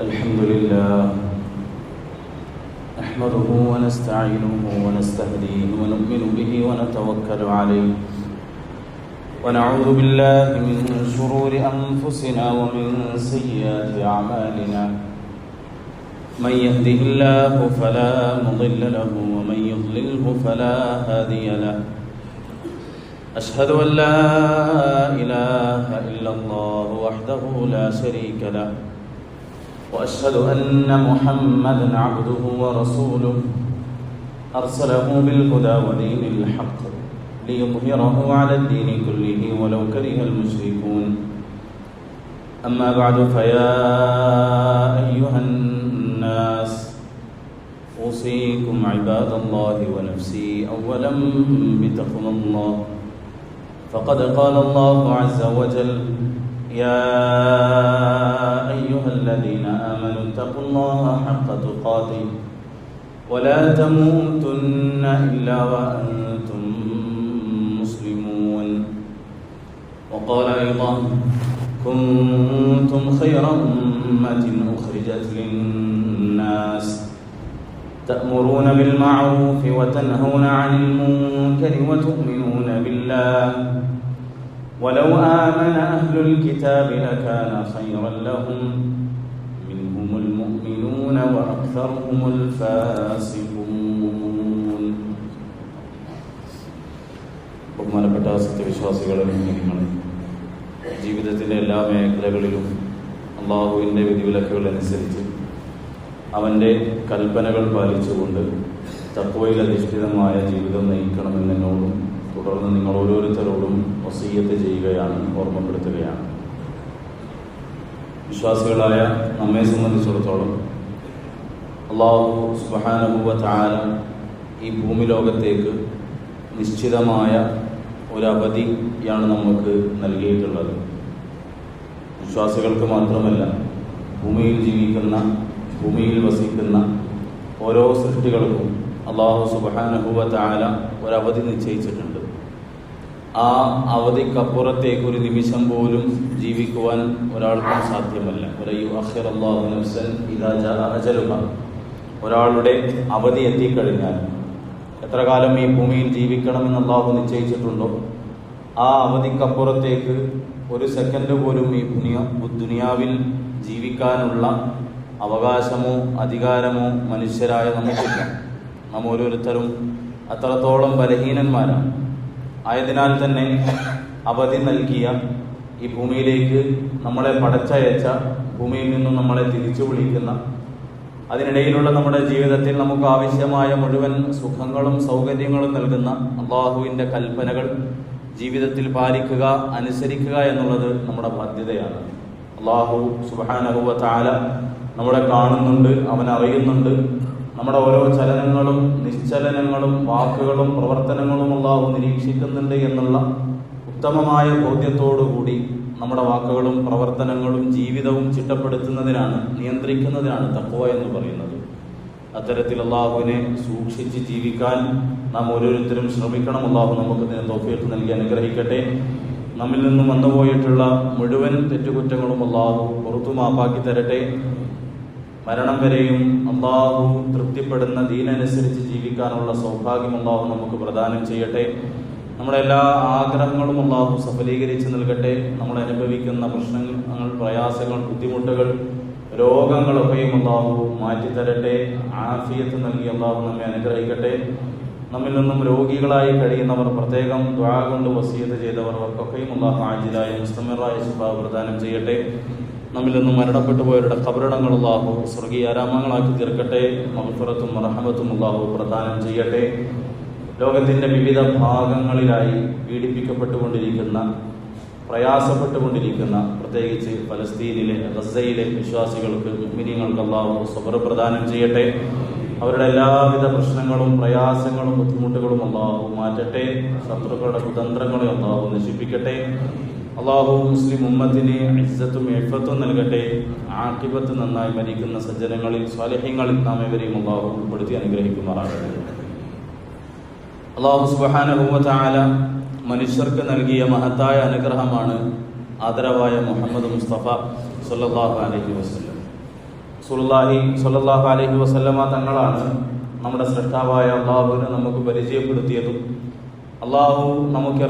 الحمد لله نحمده ونستعينه ونستهديه ونؤمن به ونتوكل عليه ونعوذ بالله من شرور أنفسنا ومن سيئات أعمالنا من يهده الله فلا مضل له ومن يضلله فلا هادي له أشهد أن لا إله إلا الله وحده لا شريك له وأشهد أن محمدًا عبده ورسوله أرسله بالهدى ودين الحق ليظهره على الدين كله ولو كره المشركون أما بعد فيا أيها الناس أوصيكم عباد الله ونفسي أولا بتقوى الله فقد قال الله عز وجل يا أيها الذين آمنوا اتقوا الله حق تقاته ولا تموتن إلا وأنتم مسلمون وقال أيضا كنتم خير أمة أخرجت للناس تأمرون بالمعروف وتنهون عن المنكر وتؤمنون بالله ولو آمن أهل الكتاب لكان خيرا لهم منهم المؤمنون وأكثرهم الفاسقون. ബഹുമാനപ്പെട്ട സത്യവിശ്വാസികളെ, മുഅ്മിനീങ്ങളെ, ജീവിതത്തിൻ്റെ എല്ലാ മേഖലകളിലും അള്ളാഹുവിൻ്റെ വിധിവിലക്കുകൾ അനുസരിച്ച് അവൻ്റെ കൽപ്പനകൾ പാലിച്ചുകൊണ്ട് തഖ്വയിൽ അധിഷ്ഠിതമായ ജീവിതം നയിക്കണമെന്ന് എന്നോടും തുടർന്ന് നിങ്ങൾ ഓരോരുത്തരോടും വസിയ്യത്ത് ചെയ്യുകയാണ്, ഓർമ്മപ്പെടുത്തുകയാണ്. വിശ്വാസികളായ നമ്മെ സംബന്ധിച്ചിടത്തോളം അല്ലാഹു സുബ്ഹാനഹു വ തആല ഈ ഭൂമി ലോകത്തേക്ക് നിശ്ചിതമായ ഒരവധിയാണ് നമുക്ക് നൽകിയിട്ടുള്ളത്. വിശ്വാസികൾക്ക് മാത്രമല്ല, ഭൂമിയിൽ ജീവിക്കുന്ന, ഭൂമിയിൽ വസിക്കുന്ന ഓരോ സൃഷ്ടികൾക്കും അല്ലാഹു സുബ്ഹാനഹു വ തആല ഒരവധി നിശ്ചയിച്ചിട്ടുണ്ട്. ആ അവധിക്കപ്പുറത്തേക്ക് ഒരു നിമിഷം പോലും ജീവിക്കുവാൻ ഒരാൾക്കും സാധ്യമല്ല. വലയുഅഖിറല്ലാഹു നഫ്സൻ ഇദാ ജാഅ അജലുഹാ. ഒരാളുടെ അവധി എത്തിക്കഴിഞ്ഞാൽ, എത്ര കാലം ഈ ഭൂമിയിൽ ജീവിക്കണമെന്ന് അല്ലാഹു നിശ്ചയിച്ചിട്ടുണ്ടോ ആ അവധിക്കപ്പുറത്തേക്ക് ഒരു സെക്കൻഡ് പോലും ഈ ദുനിയാവിൽ ജീവിക്കാനുള്ള അവകാശമോ അധികാരമോ മനുഷ്യരായ നമുക്കില്ല. നാം ഓരോരുത്തരും അത്രത്തോളം ബലഹീനന്മാരാണ്. ആയതിനാൽ തന്നെ അവധി നൽകിയ ഈ ഭൂമിയിലേക്ക് നമ്മളെ പടച്ചയച്ച, ഭൂമിയിൽ നിന്നും നമ്മളെ തിരിച്ചു വിളിക്കുന്ന, അതിനിടയിലുള്ള നമ്മുടെ ജീവിതത്തിൽ നമുക്ക് ആവശ്യമായ മുഴുവൻ സുഖങ്ങളും സൗകര്യങ്ങളും നൽകുന്ന അള്ളാഹുവിൻ്റെ കൽപ്പനകൾ ജീവിതത്തിൽ പാലിക്കുക, അനുസരിക്കുക എന്നുള്ളത് നമ്മുടെ ബാധ്യതയാണ്. അള്ളാഹു സുബ്ഹാനഹു വ തആല നമ്മളെ കാണുന്നുണ്ട്, അവൻ അറിയുന്നുണ്ട്. നമ്മുടെ ഓരോ ചലനങ്ങളും നിശ്ചലനങ്ങളും വാക്കുകളും പ്രവർത്തനങ്ങളും അല്ലാഹു നിരീക്ഷിക്കുന്നുണ്ട് എന്നുള്ള ഉത്തമമായ ബോധ്യത്തോടുകൂടി നമ്മുടെ വാക്കുകളും പ്രവർത്തനങ്ങളും ജീവിതവും ചിട്ടപ്പെടുത്തുന്നതിനാണ്, നിയന്ത്രിക്കുന്നതിനാണ് തഖ്വ എന്ന് പറയുന്നത്. അത്തരത്തിൽ അല്ലാഹുവിനെ സൂക്ഷിച്ച് ജീവിക്കാൻ നാം ഓരോരുത്തരും ശ്രമിക്കണം. അല്ലാഹു നമുക്ക് ഇതിന് തൗഫീഖ് നൽകി അനുഗ്രഹിക്കട്ടെ. നമ്മിൽ നിന്നും വന്നുപോയിട്ടുള്ള മുഴുവൻ തെറ്റുകുറ്റങ്ങളും അല്ലാഹു പുറത്തു മാപ്പാക്കി തരട്ടെ. മരണം വരെയും അല്ലാഹു തൃപ്തിപ്പെടുന്ന ദീനനുസരിച്ച് ജീവിക്കാനുള്ള സൗഭാഗ്യം അല്ലാഹു നമുക്ക് പ്രദാനം ചെയ്യട്ടെ. നമ്മുടെ എല്ലാ ആഗ്രഹങ്ങളും അല്ലാഹു സഫലീകരിച്ച് നൽകട്ടെ. നമ്മൾ അനുഭവിക്കുന്ന പ്രശ്നങ്ങൾ, പ്രയാസങ്ങൾ, ബുദ്ധിമുട്ടുകൾ, രോഗങ്ങളൊക്കെയും അല്ലാഹു മാറ്റിത്തരട്ടെ. ആഫിയത്ത് നൽകി അല്ലാഹു നമ്മെ അനുഗ്രഹിക്കട്ടെ. നമ്മിൽ നിന്നും രോഗികളായി കഴിയുന്നവർ, പ്രത്യേകം ദുആ കൊണ്ട് വസിയത്ത് ചെയ്തവർ, അവർക്കൊക്കെയും അല്ലാഹു ആജിലായ മുസ്തമിറായ ശിഫ പ്രദാനം ചെയ്യട്ടെ. നമ്മിൽ നിന്നും മരണപ്പെട്ടു പോയവരുടെ ഖബറിടങ്ങൾ അല്ലാഹു സ്വർഗീയ ആരാമങ്ങളാക്കി തീർക്കട്ടെ. മഗ്ഫിറത്തും റഹ്മത്തും അല്ലാഹു പ്രദാനം ചെയ്യട്ടെ. ലോകത്തിൻ്റെ വിവിധ ഭാഗങ്ങളിലായി പീഡിപ്പിക്കപ്പെട്ടുകൊണ്ടിരിക്കുന്ന, പ്രയാസപ്പെട്ടുകൊണ്ടിരിക്കുന്ന, പ്രത്യേകിച്ച് ഫലസ്തീനിലെ, ഗസയിലെ വിശ്വാസികൾക്ക്, മുഅ്മിനീങ്ങൾക്ക് അല്ലാഹു സബർ പ്രദാനം ചെയ്യട്ടെ. അവരുടെ എല്ലാവിധ പ്രശ്നങ്ങളും പ്രയാസങ്ങളും ബുദ്ധിമുട്ടുകളും അല്ലാഹു മാറ്റട്ടെ. ശത്രുക്കളുടെ കുതന്ത്രങ്ങളെ അല്ലാഹു നശിപ്പിക്കട്ടെ. അല്ലാഹു മുസ്ലിം ഉമ്മത്തിന് ഇസ്സത്തും ഇഫ്ഫത്തും നൽകട്ടെ. ആഖിബത്ത് നന്നായി മരിക്കുന്ന സജ്ജനങ്ങളിൽ, സ്വാലിഹീങ്ങളിൽ നാം ഏവരെയും അല്ലാഹു ഉൾപ്പെടുത്തി അനുഗ്രഹിക്കുമാറാകട്ടെ. അല്ലാഹു സുബ്ഹാനഹു വ തആല മനുഷ്യർക്ക് നൽകിയ മഹത്തായ അനുഗ്രഹമാണ് ആദരവായ മുഹമ്മദ് മുസ്തഫ സല്ലല്ലാഹു അലൈഹി വസല്ലം. റസൂലുള്ളാഹി സ്വല്ലല്ലാഹു അലൈഹി വസല്ലമ തങ്ങളാണ് നമ്മുടെ സൃഷ്ടാവായ അള്ളാഹുവിനെ നമുക്ക് പരിചയപ്പെടുത്തിയതും അള്ളാഹു നമുക്ക്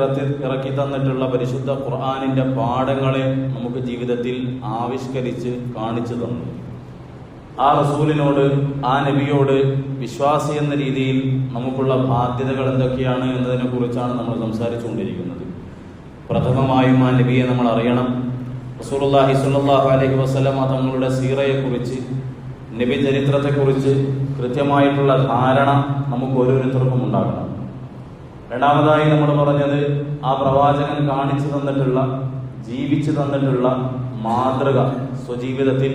ഇറക്കി തന്നിട്ടുള്ള പരിശുദ്ധ ഖുർആനിൻ്റെ പാഠങ്ങളെ നമുക്ക് ജീവിതത്തിൽ ആവിഷ്കരിച്ച് കാണിച്ചു തന്നു. ആ റസൂലിനോട്, ആ നബിയോട് വിശ്വാസി എന്ന രീതിയിൽ നമുക്കുള്ള ബാധ്യതകൾ എന്തൊക്കെയാണ് എന്നതിനെ കുറിച്ചാണ് നമ്മൾ സംസാരിച്ചുകൊണ്ടിരിക്കുന്നത്. പ്രഥമമായും ആ നബിയെ നമ്മൾ അറിയണം. റസൂലുള്ളാഹി സ്വല്ലല്ലാഹു അലൈഹി വസല്ലമ തങ്ങളുടെ സീറയെക്കുറിച്ച്, നബി ചരിത്രത്തെക്കുറിച്ച് കൃത്യമായിട്ടുള്ള ധാരണ നമുക്ക് ഓരോരുത്തർക്കും ഉണ്ടാകണം. രണ്ടാമതായി നമ്മൾ പറഞ്ഞത്, ആ പ്രവാചകൻ കാണിച്ചു തന്നിട്ടുള്ള, ജീവിച്ചു തന്നിട്ടുള്ള മാതൃക സ്വജീവിതത്തിൽ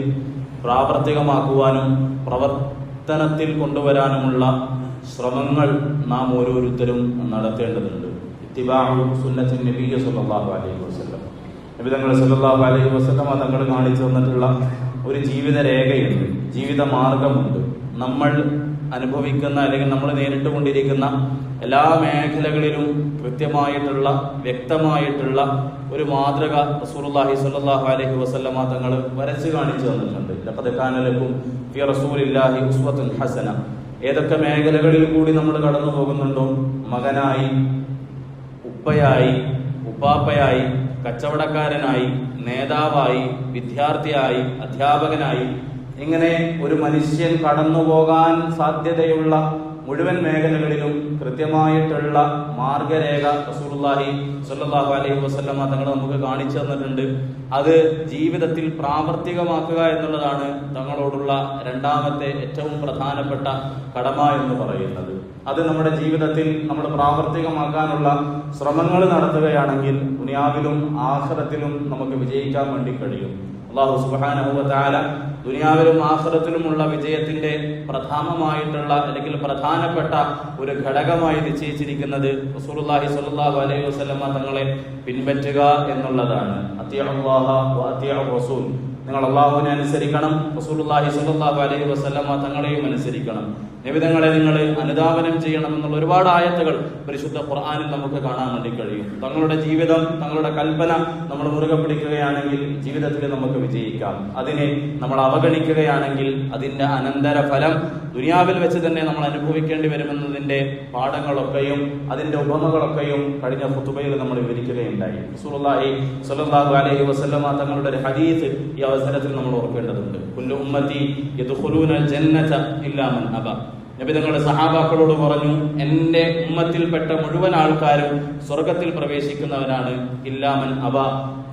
പ്രാവർത്തികമാക്കുവാനും പ്രവർത്തനത്തിൽ കൊണ്ടുവരാനുമുള്ള ശ്രമങ്ങൾ നാം ഓരോരുത്തരും നടത്തേണ്ടതുണ്ട്. ഇത്തിബാഉ സുന്നത്തിൻ നബി സല്ലല്ലാഹു അലൈഹി വസല്ലം, നബി തങ്ങൾ സല്ലല്ലാഹു അലൈഹി വസല്ലം തങ്ങൾ കാണിച്ചു തന്നിട്ടുള്ള ഒരു ജീവിത രേഖയുണ്ട്, ജീവിത മാർഗമുണ്ട്. നമ്മൾ അനുഭവിക്കുന്ന അല്ലെങ്കിൽ നമ്മൾ നേരിട്ട് കൊണ്ടിരിക്കുന്ന എല്ലാ മേഖലകളിലും കൃത്യമായിട്ടുള്ള, വ്യക്തമായിട്ടുള്ള ഒരു മാതൃക റസൂലുള്ളാഹി സ്വല്ലല്ലാഹു അലൈഹി വസല്ലമ തങ്ങൾ വരച്ച് കാണിച്ചു തന്നിട്ടുണ്ട്. ലഖദ് കാന ലക്കും ഫീ റസൂലില്ലാഹി ഉസ്വത്തുൻ ഹസന. ഏതൊക്കെ മേഖലകളിൽ കൂടി നമ്മൾ കടന്നു പോകുന്നുണ്ടോ, മകനായി, ഉപ്പയായി, ഉപ്പാപ്പയായി, കച്ചവടക്കാരനായി, നേതാവായി, വിദ്യാർത്ഥിയായി, അധ്യാപകനായി, ഇങ്ങനെ ഒരു മനുഷ്യൻ കടന്നുപോകാൻ സാധ്യതയുള്ള മുഴുവൻ മേഖലകളിലും കൃത്യമായിട്ടുള്ള മാർഗരേഖ റസൂലുള്ളാഹി സ്വല്ലല്ലാഹു അലൈഹി വസല്ലമ തങ്ങൾ നമുക്ക് കാണിച്ചു തന്നിട്ടുണ്ട്. അത് ജീവിതത്തിൽ പ്രാവർത്തികമാക്കുക എന്നുള്ളതാണ് തങ്ങളോടുള്ള രണ്ടാമത്തെ ഏറ്റവും പ്രധാനപ്പെട്ട കടമ എന്ന് പറയുന്നത്. അത് നമ്മുടെ ജീവിതത്തിൽ നമ്മൾ പ്രാവർത്തികമാക്കാനുള്ള ശ്രമങ്ങൾ നടത്തുകയാണെങ്കിൽ ദുനിയാവിലും ആഖിറത്തിലും നമുക്ക് വിജയിക്കാൻ വേണ്ടി കഴിയും. അല്ലാഹു സുബ്ഹാനഹു വ തആല ദുനിയാവിലും ആഖിറത്തിലുമുള്ള വിജയത്തിന്റെ പ്രധാനമായിട്ടുള്ള അല്ലെങ്കിൽ പ്രധാനപ്പെട്ട ഒരു ഘടകമായി നിശ്ചയിച്ചിരിക്കുന്നത് റസൂലുള്ളാഹി സ്വല്ലല്ലാഹു അലൈഹി വസല്ലമ തങ്ങളെ പിൻപറ്റുക എന്നുള്ളതാണ്. അത്തിഅല്ലാഹ വ അത്തിഅർ റസൂൽ, നിങ്ങൾ അല്ലാഹുവിനെ അനുസരിക്കണം, റസൂലുള്ളാഹി സ്വല്ലല്ലാഹു അലൈഹി വസല്ലമ തങ്ങളെയും അനുസരിക്കണം, നബിതങ്ങളെ നിങ്ങൾ അനുധാവനം ചെയ്യണം എന്നുള്ള ഒരുപാട് ആയത്തുകൾ പരിശുദ്ധ ഖുർആനിൽ നമുക്ക് കാണാൻ വേണ്ടി കഴിയും. തങ്ങളുടെ ജീവിതം, തങ്ങളുടെ കൽപ്പന നമ്മൾ മുറുകെ പിടിക്കുകയാണെങ്കിൽ ജീവിതത്തിൽ നമുക്ക് വിജയിക്കാം. അതിനെ നമ്മൾ അവഗണിക്കുകയാണെങ്കിൽ അതിന്റെ അനന്തര ഫലം ദുനിയാവിൽ വെച്ച് തന്നെ നമ്മൾ അനുഭവിക്കേണ്ടി വരുമെന്നതിന്റെ പാഠങ്ങളൊക്കെയും അതിന്റെ ഉപമകളൊക്കെയും കഴിഞ്ഞ ഖുതുബയിൽ നമ്മൾ വിവരിക്കുകയുണ്ടായി. റസൂലുള്ളാഹി സ്വല്ലല്ലാഹു അലൈഹി വസല്ലമ തങ്ങളുടെ ഒരു ഹദീസ് ഈ അവസരത്തിൽ നമ്മൾ ഓർക്കേണ്ടതുണ്ട്. കുല്ലു ഉമ്മത്തി യദ്ഖുലൂനൽ ജന്നത ഇല്ലാ മൻ അബ. നബി തങ്ങളുടെ സഹാബാക്കളോട് പറഞ്ഞു, എന്റെ ഉമ്മത്തിൽപ്പെട്ട മുഴുവൻ ആൾക്കാരും സ്വർഗത്തിൽ പ്രവേശിക്കുന്നവരാണ്, ഇല്ലാ മൻ അബ,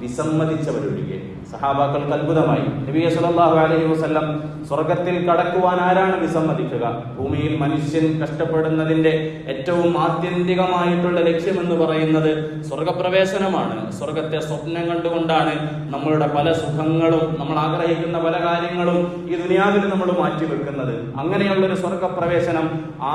വിസമ്മതിച്ചവരൊഴികെ. സഹാബാക്കൾക്ക് അത്ഭുതമായി. നബി സല്ലല്ലാഹു അലൈഹി വസല്ലം സ്വർഗത്തിൽ കടക്കുവാൻ ആരാണ് വിസമ്മതിക്കുക? ഭൂമിയിൽ മനുഷ്യൻ കഷ്ടപ്പെടുന്നതിന്റെ ഏറ്റവും ആത്യന്തികമായിട്ടുള്ള ലക്ഷ്യം എന്ന് പറയുന്നത് സ്വർഗപ്രവേശനമാണ്. സ്വർഗത്തെ സ്വപ്നം കണ്ടുകൊണ്ടാണ് നമ്മളുടെ പല സുഖങ്ങളും, നമ്മൾ ആഗ്രഹിക്കുന്ന പല കാര്യങ്ങളും ഈ ദുനിയാവിൽ നമ്മൾ മാറ്റിവെക്കുന്നത്. അങ്ങനെയുള്ളൊരു സ്വർഗപ്രവേശനം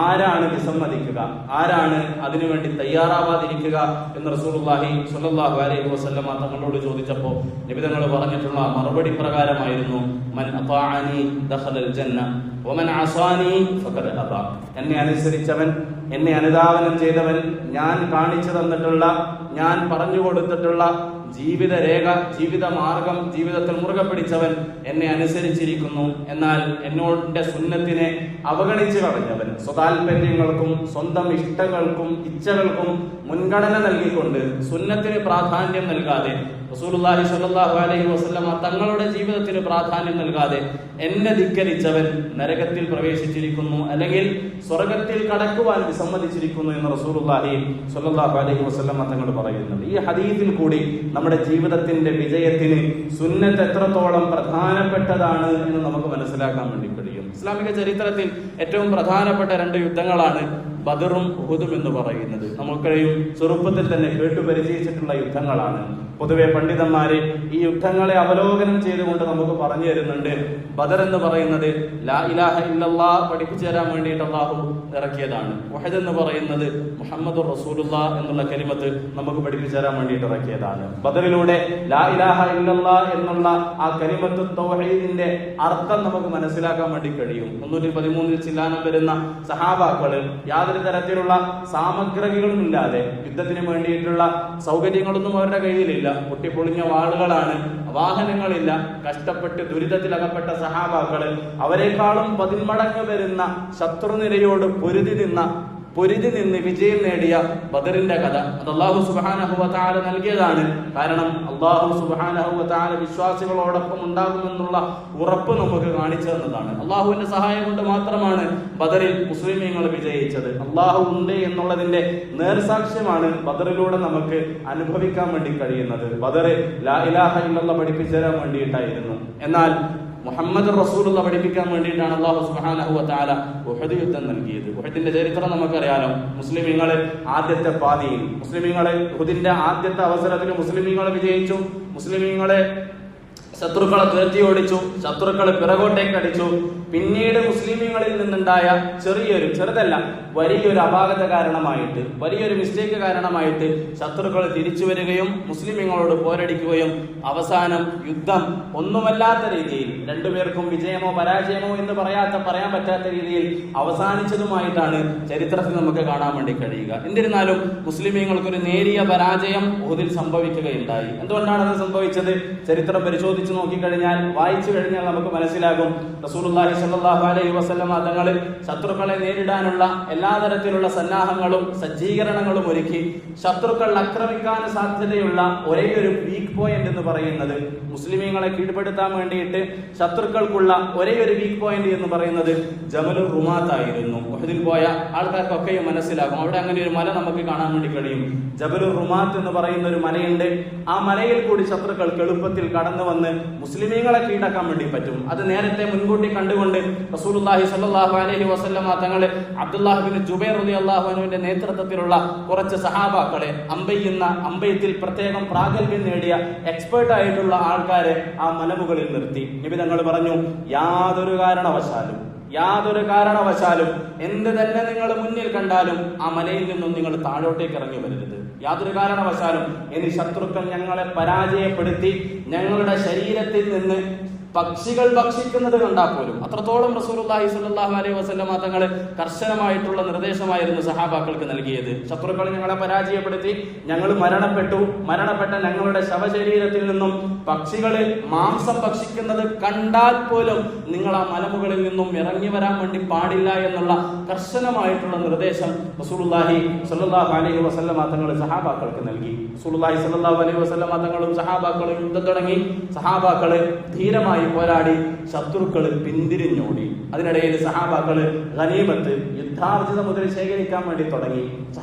ആരാണ് വിസമ്മതിക്കുക? ആരാണ് അതിനുവേണ്ടി തയ്യാറാവാതിരിക്കുക എന്ന് റസൂലുള്ളാഹി സ്വല്ലല്ലാഹു അലൈഹി വസല്ലമ തങ്ങളോട് ചോദിച്ചപ്പോൾ നബി തങ്ങൾ പറഞ്ഞിട്ടുള്ള മറുപടി പ്രകാരമായിരുന്നു, മൻ അതാഅനി ദഖലൽ ജന്ന വമൻ അസാനി ഫഖദ് അബാ. എന്നെ അനുസരിച്ചവൻ, എന്നെ അനുധാവനം ചെയ്തവൻ, ഞാൻ കാണിച്ചു തന്നിട്ടുള്ള, ഞാൻ പറഞ്ഞു കൊടുത്തിട്ടുള്ള ജീവിത രേഖ, ജീവിത മാർഗം ജീവിതത്തിൽ മുറുകെ പിടിച്ചവൻ എന്നെ അനുസരിച്ചിരിക്കുന്നു. എന്നാൽ എന്നോട് സുന്നത്തിനെ അവഗണിച്ചു കളഞ്ഞവൻ, സ്വതാൽപര്യങ്ങൾക്കും സ്വന്തം ഇഷ്ടങ്ങൾക്കും ഇച്ഛകൾക്കും മുൻഗണന നൽകിക്കൊണ്ട് സുന്നത്തിന് പ്രാധാന്യം നൽകാതെ, റസൂലുള്ളാഹി സ്വല്ലല്ലാഹു അലൈഹി വസല്ലമ തങ്ങളുടെ ജീവിതത്തിന് പ്രാധാന്യം നൽകാതെ എന്നെ ധിക്കരിച്ചവൻ നരകത്തിൽ പ്രവേശിച്ചിരിക്കുന്നു, അല്ലെങ്കിൽ സ്വർഗത്തിൽ കടക്കുവാൻ വിസമ്മതിച്ചിരിക്കുന്നു എന്ന് റസൂലുള്ളാഹി സ്വല്ലല്ലാഹു അലൈഹി വസല്ലമ തങ്ങൾ പറയുന്നുണ്ട്. ഈ ഹദീസിൽ കൂടി നമ്മുടെ ജീവിതത്തിന്റെ വിജയത്തിന് സുന്നത്ത് എത്രത്തോളം പ്രധാനപ്പെട്ടതാണ് എന്ന് നമുക്ക് മനസ്സിലാക്കാൻ വേണ്ടി കഴിയും. ഇസ്ലാമിക ചരിത്രത്തിൽ ഏറ്റവും പ്രധാനപ്പെട്ട രണ്ട് യുദ്ധങ്ങളാണ് ബദറും ഉഹുദും എന്ന് പറയുന്നത്. നമുക്കറിയും, ചെറുപ്പത്തിൽ തന്നെ കേട്ടുപരിചയിച്ചിട്ടുള്ള യുദ്ധങ്ങളാണ്. പൊതുവെ പണ്ഡിതന്മാര് ഈ യുദ്ധങ്ങളെ അവലോകനം ചെയ്തുകൊണ്ട് നമുക്ക് പറഞ്ഞു തരുന്നുണ്ട്. ബദർ എന്ന് പറയുന്നത് ലാ ഇലാഹ ഇല്ലല്ലാഹ് പഠിപ്പിച്ചു തരാൻ വേണ്ടിയിട്ട് അല്ലാഹു ഇറക്കിയതാണ്. ഉഹദ് എന്ന് പറയുന്നത് മുഹമ്മദുർ റസൂലുള്ളാഹ് എന്നുള്ള കലിമത്ത് നമുക്ക് പഠിപ്പിച്ചു തരാൻ വേണ്ടിയിട്ട് ഇറക്കിയതാണ്. ബദറിലൂടെ ലാ ഇലാഹ ഇല്ലല്ലാഹ് എന്നുള്ള ആ കലിമത്ത് തൗഹീദിന്റെ അർത്ഥം നമുക്ക് മനസ്സിലാക്കാൻ വേണ്ടി കഴിയും. 313 ചില്ലാനം വരുന്ന സഹാബാക്കള് യാതൊരു യാതൊരു തരത്തിലുള്ള സാമഗ്രികളും ഇല്ലാതെ, യുദ്ധത്തിന് വേണ്ടിയിട്ടുള്ള സൗകര്യങ്ങളൊന്നും അവരുടെ കയ്യിലില്ല, പൊട്ടിപ്പൊളിഞ്ഞ വാളുകളാണ്, വാഹനങ്ങളില്ല, കഷ്ടപ്പെട്ട് ദുരിതത്തിലകപ്പെട്ട സഹാബാക്കള് അവരെക്കാളും 10 മടങ്ങ് വരുന്ന ശത്രുനിരയോട് പൊരുതി നിന്ന് വിജയം നേടിയ ബദറിന്റെ കഥ അത് അല്ലാഹു സുബ്ഹാനഹു വ തആല നൽകിയതാണ്. കാരണം അല്ലാഹു സുബ്ഹാനഹു വ തആല വിശ്വാസികളോടൊപ്പം ഉണ്ടാകുമെന്നുള്ള ഉറപ്പ് നമുക്ക് കാണിച്ചു തന്നതാണ്. അല്ലാഹുവിന്റെ സഹായം കൊണ്ട് മാത്രമാണ് ബദറിൽ മുസ്ലിമീങ്ങൾ വിജയിച്ചത്. അല്ലാഹു ഉണ്ട് എന്നുള്ളതിന്റെ നേർസാക്ഷ്യമാണ് ബദറിലൂടെ നമുക്ക് അനുഭവിക്കാൻ വേണ്ടി കഴിയുന്നത്. ബദർ ലാ ഇലാഹ ഇല്ലല്ലാഹ് പഠിപ്പിച്ചു തരാൻ വേണ്ടിയിട്ടായിരുന്നു. എന്നാൽ മുഹമ്മദ് റസൂലുള്ള പഠിപ്പിക്കാൻ വേണ്ടിയിട്ടാണ് അല്ലാഹു സുബ്ഹാനഹു വ തആല ഉഹദ് യുദ്ധം നൽകിയത്. ഉഹദിന്റെ ചരിത്രം നമുക്കറിയാലോ. മുസ്ലിമീങ്ങൾ ആദ്യത്തെ പാതിയിൽ, മുസ്ലിമീങ്ങൾ ഉഹദിന്റെ ആദ്യത്തെ അവസരത്തിൽ മുസ്ലിമീങ്ങൾ വിജയിച്ചു. മുസ്ലിമീങ്ങളെ ശത്രുക്കളെ തുരത്തി ഓടിച്ചു, ശത്രുക്കളെ പിറകോട്ടേക്ക് അടിച്ചു. പിന്നീട് മുസ്ലിമീങ്ങളിൽ നിന്നുണ്ടായ ചെറുതല്ല വലിയൊരു അപാകത കാരണമായിട്ട്, വലിയൊരു മിസ്റ്റേക്ക് കാരണമായിട്ട് ശത്രുക്കൾ തിരിച്ചു വരികയും മുസ്ലിമീങ്ങളോട് പോരടിക്കുകയും അവസാനം യുദ്ധം ഒന്നുമല്ലാത്ത രീതിയിൽ, രണ്ടുപേർക്കും വിജയമോ പരാജയമോ എന്ന് പറയാൻ പറ്റാത്ത രീതിയിൽ അവസാനിച്ചതുമായിട്ടാണ് ചരിത്രത്തിൽ നമുക്ക് കാണാൻ വേണ്ടി കഴിയുക. എന്നിരുന്നാലും മുസ്ലിമീങ്ങൾക്കൊരു നേരിയ പരാജയം ഉഹദിൽ സംഭവിക്കുകയുണ്ടായി. എന്തുകൊണ്ടാണ് അത് സംഭവിച്ചത്? ചരിത്രം പരിശോധിച്ച് നോക്കിക്കഴിഞ്ഞാൽ, വായിച്ചു കഴിഞ്ഞാൽ നമുക്ക് മനസ്സിലാകും. റസൂലുള്ളാഹി സ്വല്ലല്ലാഹു അലൈഹി വസല്ലം തങ്ങൾ ശത്രുക്കളെ നേരിടാനുള്ള എല്ലാ തരത്തിലുള്ള സന്നാഹങ്ങളും സജ്ജീകരണങ്ങളും ഒരുക്കി. ശത്രുക്കൾ ആക്രമിക്കാൻ സാധ്യതയുള്ള ഒരേയൊരു വീക്ക് പോയിന്റ് എന്ന് പറയുന്നത്, മുസ്ലിമീങ്ങളെ കീഴ്പ്പെടുത്താൻ വേണ്ടിയിട്ട് ശത്രുക്കൾക്കുള്ള ഒരേയൊരു വീക്ക് പോയിന്റ് എന്ന് പറയുന്നത് ജബലുർ റുമാത്ത് ആയിരുന്നു. ഉഹദിൽ പോയ ആൾക്കാർക്കൊക്കെയും മനസ്സിലാകും. അവിടെ അങ്ങനെ ഒരു മല നമുക്ക് കാണാൻ വേണ്ടി കഴിയും. ജബലുർ റുമാത്ത് എന്ന് പറയുന്ന ഒരു മലയുണ്ട്. ആ മലയിൽ കൂടി ശത്രുക്കൾക്ക് എളുപ്പത്തിൽ കടന്നു വന്ന് മുസ്ലിമീങ്ങളെ കീഴടക്കാൻ വേണ്ടി പറ്റും. അത് നേരത്തെ മുൻകൂട്ടി കണ്ടുകൊണ്ട് റസൂലുള്ളാഹി സ്വല്ലല്ലാഹു അലൈഹി വസല്ലം തങ്ങൾ അബ്ദുല്ലാഹ് ഇബ്നു ജുബൈർ റളിയല്ലാഹു അൻഹുവിന്റെ നേതൃത്വത്തിലുള്ള കുറച്ച് സഹാബാക്കളെ, അമ്പയത്തിൽ പ്രത്യേകം പ്രാഗൽഭ്യം നേടിയ എക്സ്പേർട്ട് ആയിട്ടുള്ള ആൾക്കാരെ ആ മലമുകളിൽ നിർത്തി. നബി തങ്ങൾ പറഞ്ഞു, യാതൊരു കാരണവശാലും എന്ത് തന്നെ നിങ്ങൾ മുന്നിൽ കണ്ടാലും ആ മലയിൽ നിന്നും നിങ്ങൾ താഴോട്ടേക്ക് ഇറങ്ങി വരരുത്. യാതൊരു കാരണവശാലും ഇനി ശത്രുക്കൾ ഞങ്ങളെ പരാജയപ്പെടുത്തി ഞങ്ങളുടെ ശരീരത്തിൽ നിന്ന് പക്ഷികൾ ഭക്ഷിക്കുന്നത് കണ്ടാൽ പോലും, അത്രത്തോളം റസൂലുള്ളാഹി സ്വല്ലല്ലാഹു അലൈഹി വസല്ലം തങ്ങൾ കർശനമായിട്ടുള്ള നിർദ്ദേശമായിരുന്നു സഹാബാക്കൾക്ക് നൽകിയത്. ശത്രുക്കൾ ഞങ്ങളെ പരാജയപ്പെടുത്തി, ഞങ്ങൾ മരണപ്പെട്ട ഞങ്ങളുടെ ശവശരീരത്തിൽ നിന്നും പക്ഷികള് മാംസം ഭക്ഷിക്കുന്നത് കണ്ടാൽ പോലും നിങ്ങൾ ആ മലമുകളിൽ നിന്നും ഇറങ്ങി വരാൻ വേണ്ടി പാടില്ല എന്നുള്ള കർശനമായിട്ടുള്ള നിർദ്ദേശം റസൂലുള്ളാഹി സ്വല്ലല്ലാഹു അലൈഹി വസല്ലം തങ്ങൾ സഹാബാക്കൾക്ക് നൽകി. റസൂലുള്ളാഹി സ്വല്ലല്ലാഹു അലൈഹി വസല്ലം തങ്ങളും സഹാബാക്കളും യുദ്ധം തുടങ്ങി. സഹാബാക്കള് ധീരമായി പോരാടി, ശത്രുക്കള് പിന്തിരിഞ്ഞോടി. അതിനിടയിൽ സഹാബാക്കള് ഗനീമത്ത്, യുദ്ധാർജിത മുതൽ ശേഖരിക്കാൻ വേണ്ടി തുടങ്ങി.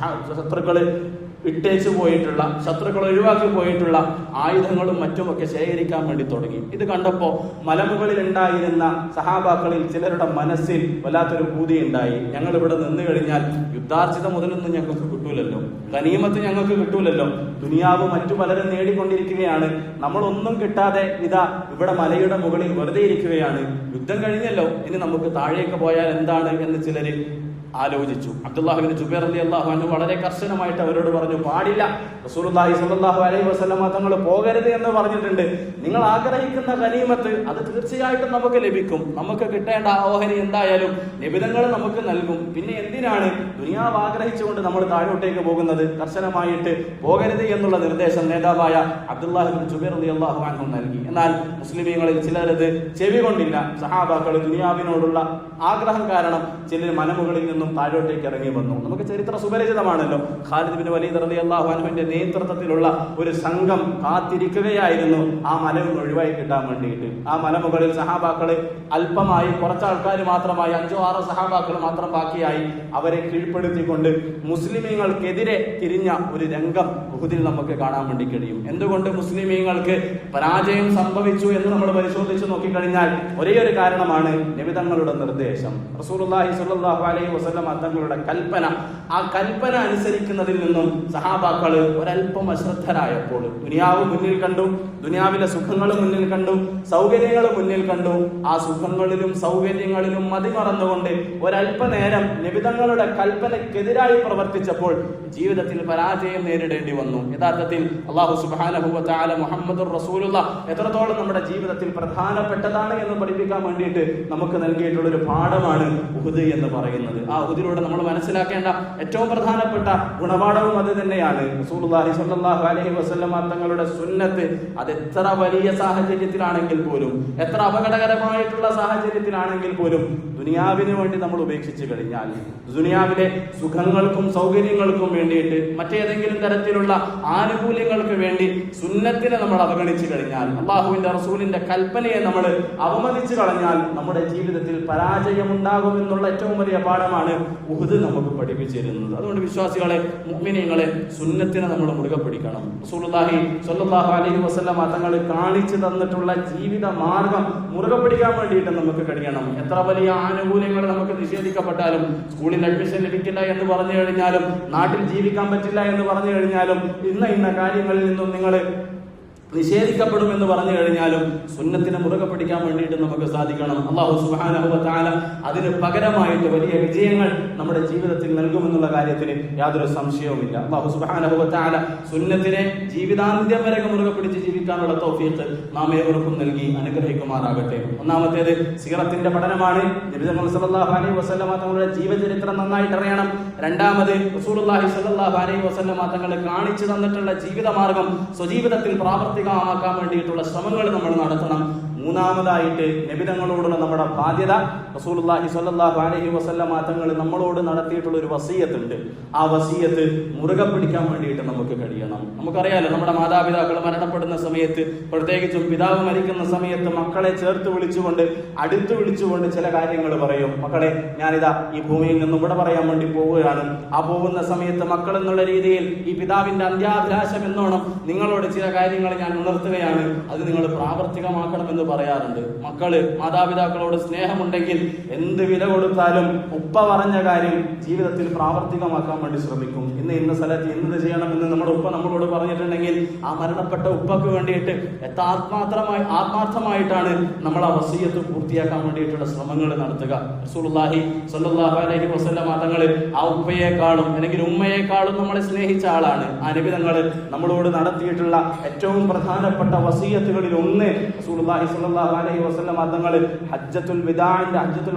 ശത്രുക്കള് ഇട്ടേച്ചു പോയിട്ടുള്ള, ശത്രുക്കൾ ഒഴിവാക്കി പോയിട്ടുള്ള ആയുധങ്ങളും മറ്റുമൊക്കെ ശേഖരിക്കാൻ വേണ്ടി തുടങ്ങി. ഇത് കണ്ടപ്പോ മലമുകളിൽ ഉണ്ടായിരുന്ന സഹാബാക്കളിൽ ചിലരുടെ മനസ്സിൽ വല്ലാത്തൊരു ഭൂതി ഉണ്ടായി. ഞങ്ങൾ ഇവിടെ നിന്ന് കഴിഞ്ഞാൽ യുദ്ധാർജിത മുതലൊന്നും ഞങ്ങൾക്ക് കിട്ടൂലല്ലോ, ഗനീമത്ത് ഞങ്ങൾക്ക് കിട്ടൂലല്ലോ, ദുനിയാവ് മറ്റു പലരും നേടിക്കൊണ്ടിരിക്കുകയാണ്, നമ്മളൊന്നും കിട്ടാതെ ഇതാ ഇവിടെ മലയുടെ മുകളിൽ വെറുതെ ഇരിക്കുകയാണ്, യുദ്ധം കഴിഞ്ഞല്ലോ, ഇനി നമുക്ക് താഴേക്ക് പോയാൽ എന്താണ് എന്ന് ചിലര് ആലോചിച്ചു. അബ്ദുല്ലാഹ് ഇബ്നു ജുബൈർ റളിയല്ലാഹു അൻഹു വളരെ കർശനമായിട്ട് അവരോട് പറഞ്ഞു, പാടില്ല, റസൂലുള്ളാഹി സ്വല്ലല്ലാഹു അലൈഹി വസല്ലം തങ്ങൾ പോകരുത് എന്ന് പറഞ്ഞിട്ടുണ്ട്. നിങ്ങൾ ആഗ്രഹിക്കുന്ന ഗനീമത്ത് അത് തീർച്ചയായിട്ടും നമുക്ക് ലഭിക്കും, നമുക്ക് കിട്ടേണ്ട ഓഹരി എന്തായാലും നിബിധങ്ങൾ നമുക്ക് നൽകും, പിന്നെ എന്തിനാണ് ദുനിയാവ് ആഗ്രഹിച്ചുകൊണ്ട് നമ്മൾ താഴോട്ടേക്ക് പോകുന്നത്? കർശനമായിട്ട് പോകരുത് എന്നുള്ള നിർദ്ദേശം നേതാവായ അബ്ദുല്ലാഹ് ഇബ്നു ജുബൈർ റളിയല്ലാഹു അൻഹു നൽകി. എന്നാൽ മുസ്ലിമീങ്ങളിൽ ചിലരത് ചെവി കൊണ്ടില്ല. സഹാബാക്കൾ ദുനിയാവിനോടുള്ള ആഗ്രഹം കാരണം ചിലർ മലമുകളിൽ നിന്നും താഴോട്ടേക്ക് ഇറങ്ങി വന്നു. നമുക്ക് ചരിത്ര സുപരിചിതമാണല്ലോ. ഖാലിദ് ബിൻ വലീദ് റളിയല്ലാഹു അൻഹുവിന്റെ നേതൃത്വത്തിലുള്ള ഒരു സംഘം കാത്തിരിക്കുകയായിരുന്നു ആ മല ഒഴിവായി കിട്ടാൻ വേണ്ടിയിട്ട്. ആ മലമുകളിൽ സഹാബാക്കള് അല്പമായി, കുറച്ചാൾക്കാർ മാത്രമായി, 5-6 സഹാബാക്കൾ മാത്രം ബാക്കിയായി. അവരെ കീഴ്പ്പെടുത്തിക്കൊണ്ട് മുസ്ലിമീങ്ങൾക്കെതിരെ തിരിഞ്ഞ ഒരു രംഗം ഉഹുദിൽ നമുക്ക് കാണാൻ വേണ്ടി കഴിയും. എന്തുകൊണ്ട് മുസ്ലിമീങ്ങൾക്ക് പരാജയം സംഭവിച്ചു എന്ന് നമ്മൾ പരിശോധിച്ച് നോക്കിക്കഴിഞ്ഞാൽ ഒരേ ഒരു കാരണമാണ് നബി തങ്ങളുടെ നിർദ്ദേശം. റസൂലുള്ളാഹി സ്വല്ലല്ലാഹു അലൈഹി വസല്ലം തങ്ങളുടെ കൽപ്പന, ആ കൽപ്പന അനുസരിക്കുന്നതിൽ നിന്നും സഹാബാക്കള് ഒരല്പം അശ്രദ്ധരായപ്പോൾ ദുനിയാവ് മുന്നിൽ കണ്ടു, ദുനിയാവിലെ സുഖങ്ങൾ മുന്നിൽ കണ്ടു, സൗകര്യങ്ങൾ മുന്നിൽ കണ്ടു. ആ സുഖങ്ങളിലും സൗകര്യങ്ങളിലും മതിമറന്നുകൊണ്ട് ഒരല്പനേരം നബി തങ്ങളുടെ കൽപ്പനക്കെതിരായി പ്രവർത്തിച്ചപ്പോൾ ജീവിതത്തിൽ പരാജയം നേരിടേണ്ടി വന്നു. പറയുന്നു. യഥാർത്ഥത്തിൽ അല്ലാഹു സുബ്ഹാനഹു വ തആല മുഹമ്മദുർ റസൂലുള്ളാഹ് എത്രത്തോളം നമ്മുടെ ജീവിതത്തിൽ പ്രധാനപ്പെട്ടതാണ് എന്ന് പഠിപ്പിക്കാൻ വേണ്ടിയിട്ട് നമുക്ക് നൽകിയിട്ടുള്ള ഒരു പാഠമാണ് ഉഹുദ് എന്ന് പറയുന്നത്. ആ ഉഹുദിലൂടെ നമ്മൾ മനസ്സിലാക്കേണ്ട ഏറ്റവും പ്രധാനപ്പെട്ട ഗുണപാഠവും അത് തന്നെയാണ്. റസൂലുള്ളാഹി സ്വല്ലല്ലാഹു അലൈഹി വസല്ലം തങ്ങളുടെ സുന്നത്ത് അത് എത്ര വലിയ സാഹചര്യത്തിലാണെങ്കിൽ പോലും, എത്ര അപകടകരമായിട്ടുള്ള സാഹചര്യത്തിലാണെങ്കിൽ പോലും ദുനിയാവിന് വേണ്ടി നമ്മൾ ഉപേക്ഷിച്ചു കഴിഞ്ഞാൽ, ദുനിയാവിലെ സുഖങ്ങൾക്കും സൗകര്യങ്ങൾക്കും വേണ്ടിയിട്ട്, മറ്റേതെങ്കിലും തരത്തിലുള്ള ആനുകൂല്യങ്ങൾക്ക് വേണ്ടി സുന്നത്തിനെ നമ്മൾ അവഗണിച്ചു കഴിഞ്ഞാൽ, അള്ളാഹുവിന്റെ റസൂലിന്റെ കൽപ്പനയെ നമ്മൾ അവമതിച്ചു കളഞ്ഞാൽ നമ്മുടെ ജീവിതത്തിൽ പരാജയമുണ്ടാകുമെന്നുള്ള ഏറ്റവും വലിയ പാഠമാണ് ഉഹുദ് നമുക്ക് പഠിപ്പിച്ചു തരുന്നത്. അതുകൊണ്ട് വിശ്വാസികളെ, മുഅ്മിനീങ്ങളെ, സുന്നത്തിനെ നമ്മൾ മുറുകെ പിടിക്കണം. റസൂലുള്ളാഹി സ്വല്ലല്ലാഹു അലൈഹി വസല്ലം തങ്ങൾ കാണിച്ചു തന്നിട്ടുള്ള ജീവിത മാർഗം മുറുകെ പിടിക്കാൻ വേണ്ടിയിട്ട് നമുക്ക് കഴിയണം. എത്ര വലിയ ആനുകൂല്യങ്ങൾ നമുക്ക് നിഷേധിക്കപ്പെട്ടാലും, സ്കൂളിൽ അഡ്മിഷൻ ലഭിക്കില്ല എന്ന് പറഞ്ഞു കഴിഞ്ഞാലും, നാട്ടിൽ ജീവിക്കാൻ പറ്റില്ല എന്ന് പറഞ്ഞു കഴിഞ്ഞാലും, ഇന്ന കാര്യങ്ങളിൽ നിന്നും നിങ്ങൾ നിഷേധിക്കപ്പെടുമെന്ന് പറഞ്ഞു കഴിഞ്ഞാലും സുന്നത്തിനെ മുറുകെ പിടിക്കാൻ വേണ്ടിയിട്ട് നമുക്ക് സാധിക്കണം. അല്ലാഹു സുബ്ഹാനഹു വ തആല അതിന് പകരമായിട്ട് വലിയ വിജയങ്ങൾ നമ്മുടെ ജീവിതത്തിൽ നൽകുമെന്നുള്ള കാര്യത്തിന് യാതൊരു സംശയവുമില്ല. അല്ലാഹു സുബ്ഹാനഹു വ തആല സുന്നത്തിനെ ജീവിതാന്ത്യം വരെ മുറുകെ പിടിച്ച് ജീവിക്കാനുള്ള തൗഫീഖ് നാം ഏവർക്കും നൽകി അനുഗ്രഹിക്കുമാറാകട്ടെ. ഒന്നാമത്തേത് സീറത്തിന്റെ പഠനമാണ്. നബി സല്ലല്ലാഹു അലൈഹി വസല്ലം തങ്ങളുടെ ജീവചരിത്രം നന്നായിട്ട് അറിയണം. രണ്ടാമത് റസൂലുള്ളാഹി സ്വല്ലല്ലാഹു അലൈഹി വസല്ലം തങ്ങൾ കാണിച്ചു തന്നിട്ടുള്ള ജീവിതമാർഗം സ്വജീവിതത്തിൽ പ്രാവർത്തികമാക്കാൻ വേണ്ടിയിട്ടുള്ള ശ്രമങ്ങൾ നമ്മൾ നടത്തണം. മൂന്നാമതായിട്ട് നബിതങ്ങളോടുള്ള നമ്മുടെ ബാധ്യത. റസൂലുള്ളാഹി സ്വല്ലല്ലാഹു അലൈഹി വസല്ലം തങ്ങൾ നമ്മളോട് നടത്തിയിട്ടുള്ള ഒരു വസിയ്യത്ത് ഉണ്ട്. ആ വസിയ്യത്ത് മുറുകെ പിടിക്കാൻ വേണ്ടിയിട്ട് നമുക്ക് കഴിയണം. നമുക്കറിയാലോ, നമ്മുടെ മാതാപിതാക്കൾ മരണപ്പെടുന്ന സമയത്ത്, പ്രത്യേകിച്ചും പിതാവ് മരിക്കുന്ന സമയത്ത് മക്കളെ ചേർത്ത് വിളിച്ചുകൊണ്ട്, അടുത്ത് വിളിച്ചുകൊണ്ട് ചില കാര്യങ്ങൾ പറയും. മക്കളെ, ഞാനിതാ ഈ ഭൂമിയിൽ നിന്നും ഇവിടെ പറയാൻ വേണ്ടി പോവുകയാണ്. ആ പോകുന്ന സമയത്ത് മക്കൾ എന്നുള്ള രീതിയിൽ ഈ പിതാവിന്റെ അന്ത്യാഭിലാഷം എന്നോണം നിങ്ങളോട് ചില കാര്യങ്ങൾ ഞാൻ ഉണർത്തുകയാണ്. അത് നിങ്ങൾ പ്രാവർത്തികമാക്കണമെന്ന് പറയാറുണ്ട്. മക്കള് മാതാപിതാക്കളോട് സ്നേഹമുണ്ടെങ്കിൽ എന്ത് വില കൊടുത്താലും ഉപ്പ പറഞ്ഞ കാര്യം ജീവിതത്തിൽ പ്രാവർത്തികമാക്കാൻ വേണ്ടി ശ്രമിക്കും. ഇന്ന സ്ഥലത്ത് എന്ത് ചെയ്യണമെന്ന് നമ്മുടെ ഉപ്പ നമ്മളോട് പറഞ്ഞിട്ടുണ്ടെങ്കിൽ ആ മരണപ്പെട്ട ഉപ്പക്ക് വേണ്ടിയിട്ട് എത്ര ആത്മാർത്ഥമായിട്ടാണ് നമ്മൾ ആ വസിയ്യത്ത് പൂർത്തിയാക്കാൻ വേണ്ടിയിട്ടുള്ള ശ്രമങ്ങൾ നടത്തുക. റസൂലുള്ളാഹി സ്വല്ലല്ലാഹു അലൈഹി വസല്ലം തങ്ങൾ ആ ഉപ്പയെക്കാളും അല്ലെങ്കിൽ ഉമ്മയെക്കാളും നമ്മളെ സ്നേഹിച്ച ആളാണ്. ആ നബി തങ്ങൾ നമ്മളോട് നടത്തിയിട്ടുള്ള ഏറ്റവും പ്രധാനപ്പെട്ട വസിയ്യത്തുകളിൽ ഒന്ന് റസൂലുള്ളാഹി സ്വല്ലല്ലാഹു അലൈഹി വസല്ലം തങ്ങൾ ഹജ്ജത്തുൽ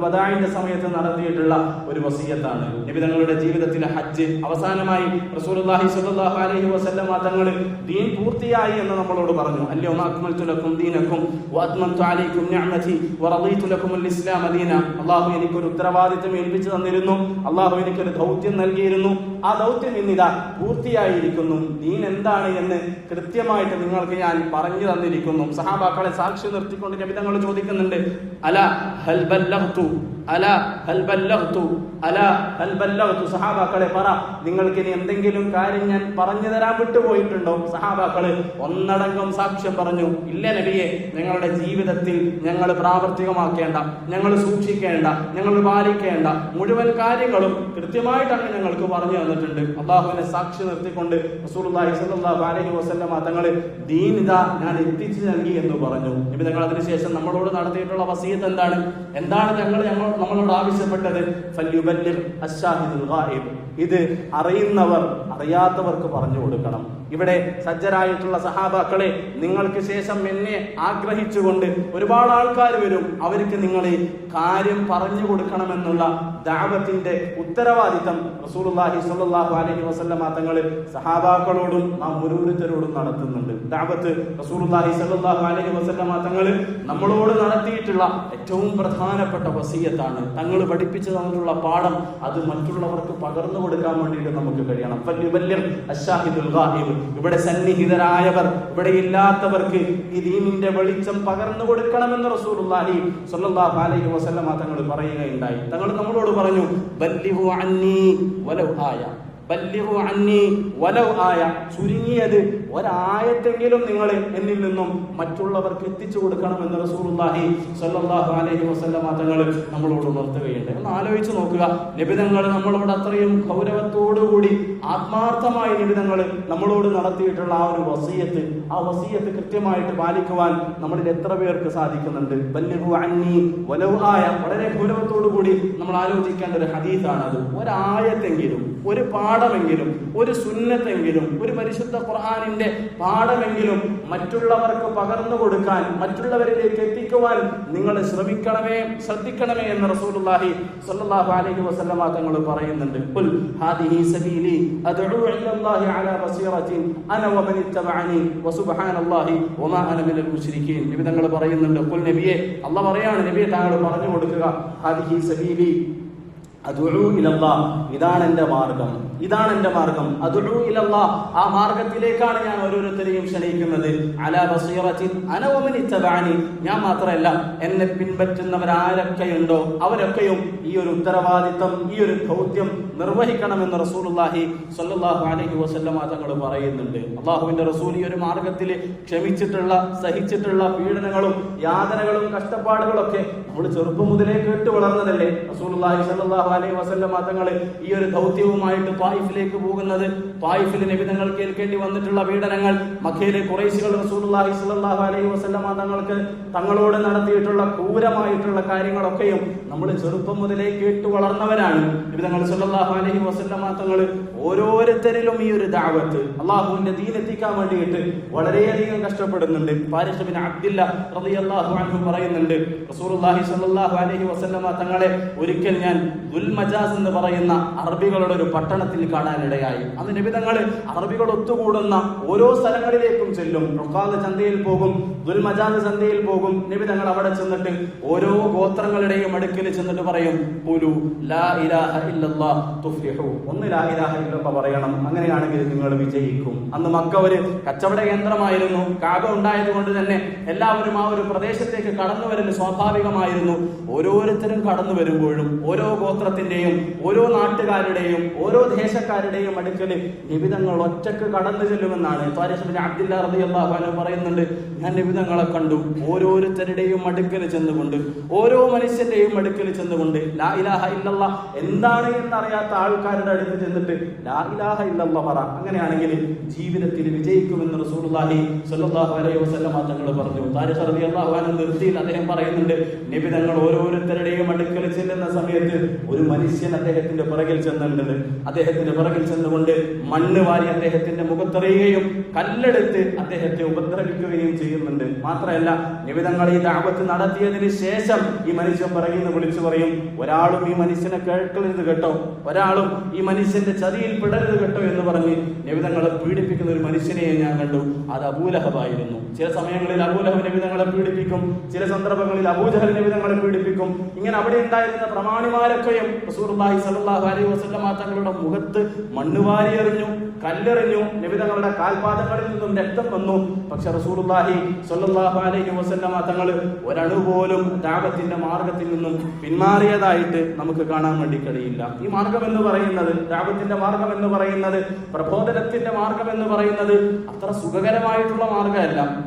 വദാഇന്റെ സമയത്ത് നടത്തിയിട്ടുള്ള ഒരു വസിയ്യത്താണ്. നബി തങ്ങളുടെ ജീവിതത്തിലെ ഹജ്ജ് അവസാനമായി റസൂലുള്ളാഹി സ്വല്ലല്ലാഹു അലൈഹി വസല്ലം തങ്ങൾ ദീൻ പൂർത്തിയായി എന്ന് നമ്മളോട് പറഞ്ഞു. അൽയൗമ അക്മൽതു ലക്കും ദീനക്കും വഅത്മംതു അലൈക്കും നിഅമതി വറദീതു ലക്കുമുൽ ഇസ്ലാമ ദീന. അല്ലാഹു എനിക്കൊരു ഉത്തരവാദിത്വം ഏൽപ്പിച്ചു തന്നിരുന്നു. അല്ലാഹു എനിക്കൊരു ദൗത്യം നൽകിയിരുന്നു. ആ ദൗത്യം ഇന്നിതാ പൂർത്തിയായിരിക്കുന്നു. ദീൻ എന്താണ് എന്ന് കൃത്യമായിട്ട് നിങ്ങൾക്ക് ഞാൻ പറഞ്ഞു തന്നിരിക്കുന്നു. സഹാബാക്കളെ സാക്ഷി നിർത്തിക്കൊണ്ട് നബി തങ്ങൾ ചോദിക്കുന്നുണ്ട്, അലാ ഹൽ ബല്ലഗ്തു, അലാ ഹൽ ബല്ലഗ്തു, അലാ ഹൽ ബല്ലഗ്തു. സഹാബാക്കളെ പറ, നിങ്ങൾക്ക് ഇനി എന്തെങ്കിലും കാര്യം ഞാൻ പറഞ്ഞു തരാൻ വിട്ടുപോയിട്ടുണ്ടോ? സഹാബാക്കള് ഒന്നടങ്കം സാക്ഷ്യം പറഞ്ഞു, ഇല്ല നബിയെ, ഞങ്ങളുടെ ജീവിതത്തിൽ ഞങ്ങൾ പ്രാവർത്തികമാക്കേണ്ട, ഞങ്ങൾ സൂക്ഷിക്കേണ്ട, ഞങ്ങൾ പാലിക്കേണ്ട മുഴുവൻ കാര്യങ്ങളും കൃത്യമായിട്ടാണ് ഞങ്ങൾക്ക് പറഞ്ഞു തന്നിട്ടുണ്ട്. അള്ളാഹുവിനെ സാക്ഷി നിർത്തിക്കൊണ്ട് റസൂലുള്ളാഹി സ്വല്ലല്ലാഹു അലൈഹി വസല്ലം തങ്ങൾ ദീൻ ഇതാ ഞാൻ എത്തിച്ചു നൽകി എന്ന് പറഞ്ഞു. നബി തങ്ങൾ അതിനുശേഷം നമ്മളോട് നടത്തിയിട്ടുള്ള വസിയ്യത്ത് എന്താണ്? നമ്മളോട് ആവശ്യപ്പെട്ടത് ഫല്യുബല്ലിഗ് അശ്ശാഹിദുൽ ഗായിബ്. ഇത് അറിയുന്നവർ അറിയാത്തവർക്ക് പറഞ്ഞു കൊടുക്കണം. ഇവിടെ സജ്ജരായിട്ടുള്ള സഹാബാക്കളെ, നിങ്ങൾക്ക് ശേഷം എന്നെ ആഗ്രഹിച്ചുകൊണ്ട് ഒരുപാട് ആൾക്കാർ വരും, അവർക്ക് നിങ്ങൾ ഈ കാര്യം പറഞ്ഞു കൊടുക്കണമെന്നുള്ള ദഅവത്തിന്റെ ഉത്തരവാദിത്തം റസൂലുള്ളാഹി സ്വല്ലല്ലാഹു അലൈഹി വസല്ലം തങ്ങൾ സഹാബാക്കളോടും നാം ഓരോരുത്തരോടും നടത്തുന്നുണ്ട്. ദഅവത്ത് റസൂലുള്ളാഹി സ്വല്ലല്ലാഹു അലൈഹി വസല്ലം തങ്ങൾ നമ്മളോട് നടത്തിയിട്ടുള്ള ഏറ്റവും പ്രധാനപ്പെട്ട വസിയ്യത്താണ്. തങ്ങൾ പഠിപ്പിച്ചു തന്നിട്ടുള്ള പാഠം അത് മറ്റുള്ളവർക്ക് പകർന്നു കൊടുക്കാൻ വേണ്ടിയിട്ട് നമുക്ക് കഴിയണം. ഫല്യുബല്ലിഗ് അശ്ശാഹിദുൽ ഗായിബ്. ഇവിടെ സന്നിഹിതരായവർ, ഇവിടെ ഇല്ലാത്തവർക്ക് ഈ ദീനിന്റെ വെളിച്ചം പകർന്നു കൊടുക്കണമെന്ന് റസൂലുള്ളാഹി സ്വല്ലല്ലാഹു അലൈഹി വസല്ലം തങ്ങൾ പറയുകയുണ്ടായി. തങ്ങൾ നമ്മളോട് പറഞ്ഞു, ബല്ലിഹു അന്നി വലൗ ആയ, ബല്ലിഹു അന്നി വലൗ ആയ. ചുരുങ്ങിയത് ഒരായത്തെങ്കിലും നിങ്ങൾ എന്നിൽ നിന്നും മറ്റുള്ളവർക്ക് എത്തിച്ചു കൊടുക്കണമെന്ന് റസൂലുള്ളാഹി സ്വല്ലല്ലാഹു അലൈഹി വസല്ലം തങ്ങൾ നമ്മളോട് ഉണർത്തുകയുണ്ട്. ഒന്ന് ആലോചിച്ച് നോക്കുക, നിബിധങ്ങൾ നമ്മളോട് അത്രയും ഗൗരവത്തോടുകൂടി ആത്മാർത്ഥമായി നിബിധങ്ങൾ നമ്മളോട് നടത്തിയിട്ടുള്ള ആ ഒരു വസിയത്ത്, ആ വസിയത്ത് കൃത്യമായിട്ട് പാലിക്കുവാൻ നമ്മളിൽ എത്ര പേർക്ക് സാധിക്കുന്നുണ്ട്? ബല്ലിഗു അന്നി വലൗ ആയ, വളരെ ഗൗരവത്തോടു കൂടി നമ്മൾ ആലോചിക്കേണ്ട ഒരു ഹദീസാണ് അത്. ഒരായത്തെങ്കിലും, ഒരു പാഠമെങ്കിലും, ഒരു സുന്നത്തെങ്കിലും, ഒരു പരിശുദ്ധ ഖുർആനിന്റെ പാഠമെങ്കിലും മറ്റുള്ളവർക്ക് പകർന്നു കൊടുക്കാൻ, മറ്റുള്ളവരിലേക്ക് എത്തിക്കുവാൻ നിങ്ങൾ ശ്രദ്ധിക്കണമേ എന്ന് റസൂലുള്ളാഹി സ്വല്ലല്ലാഹു അലൈഹി വസല്ലം തങ്ങൾ പറയുന്നുണ്ട്. ഖുൽ ഹാദിഹി സബീലി അദ്ഉ ഇലല്ലാഹി അലാ ബസീറത്തിൻ അന വമൻ ഇത്തബഅനി വസുബ്ഹാനല്ലാഹി വമാ അന മിനൽ മുശ്രിക്കീൻ. നബി തങ്ങൾ പറയുന്നുണ്ട്, ഖുൽ നബിയെ, അല്ലാഹ് പറയാണ്, നബിയെ താങ്കൾ പറഞ്ഞു കൊടുക്കുക, ഹാദിഹി സബീലി അദ്ഉ ഇലല്ലാഹ്, ഇതാണ് എൻ്റെ മാർഗം, ഇതാണ് എൻ്റെ മാർഗം. അദ്ഉ ഇലല്ലാഹ്, ആ മാർഗത്തിലേക്കാണ് ഞാൻ ഓരോരുത്തരെയും ക്ഷണിക്കുന്നത്. അലാ ബസീറത്തിൻ അന വമൻ ഇത്തബഅനി, ഞാൻ മാത്രമല്ല എന്നെ പിൻപറ്റുന്നവരാരൊക്കെയുണ്ടോ അവരൊക്കെയും ഈ ഒരു ഉത്തരവാദിത്തം, ഈ ഒരു ദൗത്യം നിർവഹിക്കണമെന്ന് റസൂലുള്ളാഹി സ്വല്ലല്ലാഹു അലൈഹി വസല്ലം തങ്ങൾ പറയുന്നുണ്ട്. അല്ലാഹുവിന്റെ റസൂൽ ഈ ഒരു മാർഗത്തിൽ ക്ഷമിച്ചിട്ടുള്ള, സഹിച്ചിട്ടുള്ള പീഡനങ്ങളും യാതനകളും കഷ്ടപ്പാടുകളും ഒക്കെ നമ്മൾ ചെറുപ്പം മുതലേ കേട്ട് വളർന്നതല്ലേ. റസൂലുള്ളാഹി സ്വല്ലല്ലാഹു അലൈഹി വസല്ലം തങ്ങൾ ഈ ഒരു ദൗത്യവുമായിട്ട് ത്വായിഫിലേക്ക് പോകുന്നത്, ത്വായിഫിൽ നബി തങ്ങൾ കേൾക്കേണ്ടി വന്നിട്ടുള്ള പീഡനങ്ങൾ, മക്കയിലെ ഖുറൈശികൾ റസൂലുള്ളാഹി സ്വല്ലല്ലാഹു അലൈഹി വസല്ലം തങ്ങളോട് നടത്തിയിട്ടുള്ള ക്രൂരമായിട്ടുള്ള കാര്യങ്ങളൊക്കെയും നമ്മൾ ചെറുപ്പം മുതലേ കേട്ട് വളർന്നവരാണ്. നബി തങ്ങൾ സ്വല്ലല്ലാഹു അലൈഹി വസല്ലം തങ്ങൾ ഓരോരുത്തരിലും ഈ ഒരു ദഅവത്ത്, അല്ലാഹുവിന്റെ ദീൻ എത്തിക്കാൻ വേണ്ടിയിട്ട് വളരെയധികം കഷ്ടപ്പെടുന്നുണ്ട്. ഫാരിഖ് ബിൻ അബ്ദില്ല റളിയല്ലാഹു അൻഹു പറയുന്നുണ്ട്, റസൂലുള്ളാഹി സ്വല്ലല്ലാഹു അലൈഹി വസല്ലം തങ്ങളെ ഒരിക്കൽ ഞാൻ ദുൽമജാസ് എന്ന് പറയുന്ന അറബികളുടെ ഒരു പട്ടണത്തിൽ കാണാനിടയായി. അന്ന് നബി തങ്ങൾ അറബികൾ ഒത്തുകൂടുന്ന ഓരോ സ്ഥലങ്ങളിലേക്കും ചെല്ലും. റുഖാദ് ചന്തയിൽ പോകും, ദുൽമജാസ് ചന്തയിൽ പോകും. നബി തങ്ങൾ അവിടെ ചെന്നിട്ട് ഓരോ ഗോത്രങ്ങളുടെയും അടുക്കൽ ചെന്നിട്ട് പറയും, ഖുലു ലാ ഇലാഹ ഇല്ലല്ലാഹ് തുഫ്ലിഹു, ഒന്ന് ലാ ഇലാഹ ഇല്ലല്ലാഹ് പറയണം, അങ്ങനെയാണെങ്കിൽ നിങ്ങൾ വിജയിക്കും. അന്ന് മക്ക ഒരു കച്ചവട കേന്ദ്രമായിരുന്നു. കാബ ഉണ്ടായത് കൊണ്ട് തന്നെ എല്ലാവരും ആ ഒരു പ്രദേശത്തേക്ക് കടന്നു വരൽ സ്വാഭാവികമായിരുന്നു. ഓരോരുത്തരും കടന്നു വരുമ്പോഴും ഓരോ ഗോത്രത്തിന്റെയും, ഓരോ നാട്ടുകാരുടെയും, ഓരോ ദേശക്കാരുടെയും അടുക്കൽ നിബിധങ്ങൾ ഒറ്റക്ക് കടന്നു ചെല്ലുമെന്നാണ് ഫാരിഖ് ബിൻ അബ്ദില്ല റളിയല്ലാഹു അൻഹു പറയുന്നുണ്ട്. ഞാൻ നിബിധങ്ങളെ കണ്ടു, ഓരോരുത്തരുടെയും അടുക്കൽ ചെന്നുകൊണ്ട്, ഓരോ മനുഷ്യന്റെയും അടുക്കൽ ചെന്നുകൊണ്ട് ലാ ഇലാഹ ഇല്ലല്ലാഹ് എന്താണ് എന്നറിയാത്ത ആൾക്കാരുടെ അടുത്ത് ചെന്നിട്ട് ലാ ഇലാഹ ഇല്ലല്ലാഹ് പറ, അങ്ങനെയാണെങ്കിൽ ജീവിതത്തിൽ വിജയിക്കുമെന്ന് റസൂലുള്ളാഹി സ്വല്ലല്ലാഹു അലൈഹി വസല്ലം തങ്ങൾ പറഞ്ഞു. ഫാരിഖ് റളിയല്ലാഹു അൻഹു നിർത്തിയിൽ അദ്ദേഹം പറയുന്നുണ്ട്, നിബിധങ്ങൾ ഓരോരുത്തരുടെയും അടുക്കൽ ചെല്ലുന്ന സമയത്ത് ഒരു മനുഷ്യൻ അദ്ദേഹത്തിന്റെ പിറകിൽ ചെന്നിട്ടുണ്ട്. അദ്ദേഹത്തിന്റെ പിറകിൽ ചെന്നുകൊണ്ട് മണ്ണ് വാരി അദ്ദേഹത്തിന്റെ മുഖത്തെറിയുകയും കല്ലെടുത്ത് അദ്ദേഹത്തെ ഉപദ്രവിക്കുകയും ചെയ്യുന്നുണ്ട്. മാത്രമല്ല, നിബിധങ്ങൾ ഈ ദഅവത്ത് നടത്തിയതിന് ശേഷം ഈ മനുഷ്യൻ പിറകിൽ നിന്ന് വിളിച്ചു പറയും, ഒരാളും ഈ മനുഷ്യനെ കേൾക്കരുത് കേട്ടോ, ഒരാളും ഈ മനുഷ്യന്റെ ചതിയിൽ പിടരുത് കേട്ടോ എന്ന് പറഞ്ഞ് നിബിധങ്ങളെ പീഡിപ്പിക്കുന്ന ഒരു മനുഷ്യനെ ഞാൻ കണ്ടു. അത് അബൂലഹബായിരുന്നു. ചില സമയങ്ങളിൽ അബൂലഹബ് നിബിധങ്ങളെ പീഡിപ്പിക്കും, ചില സന്ദർഭങ്ങളിൽ അബൂജഹൽ നിബിധങ്ങളെ പീഡിപ്പിക്കും. ഇങ്ങനെ അവിടെ ഉണ്ടായിരുന്ന പ്രമാണിമാരൊക്കെയും റസൂലുള്ളാഹി സ്വല്ലല്ലാഹു അലൈഹി വസല്ലം തങ്ങളുടെ മുഖത്ത് മണ്ണ് വാരി എറിഞ്ഞു, കല്ലെറിഞ്ഞു. നബി തങ്ങളുടെ കാൽപാദങ്ങളിൽ നിന്നും രക്തം വന്നു. പക്ഷെ റസൂലുള്ളാഹി സ്വല്ലല്ലാഹു അലൈഹി വസല്ലം തങ്ങൾ ഒരണു പോലും ദഅവത്തിന്റെ മാർഗത്തിൽ നിന്നും പിന്മാറിയതായിട്ട് നമുക്ക് കാണാൻ വേണ്ടി കഴിയില്ല. ഈ മാർഗം എന്ന് പറയുന്നത്, ദഅവത്തിന്റെ മാർഗം എന്ന് പറയുന്നത്, പ്രബോധനത്തിന്റെ മാർഗം എന്ന് പറയുന്നത് അത്ര സുഖകരമായിട്ടുള്ള മാർഗമല്ല.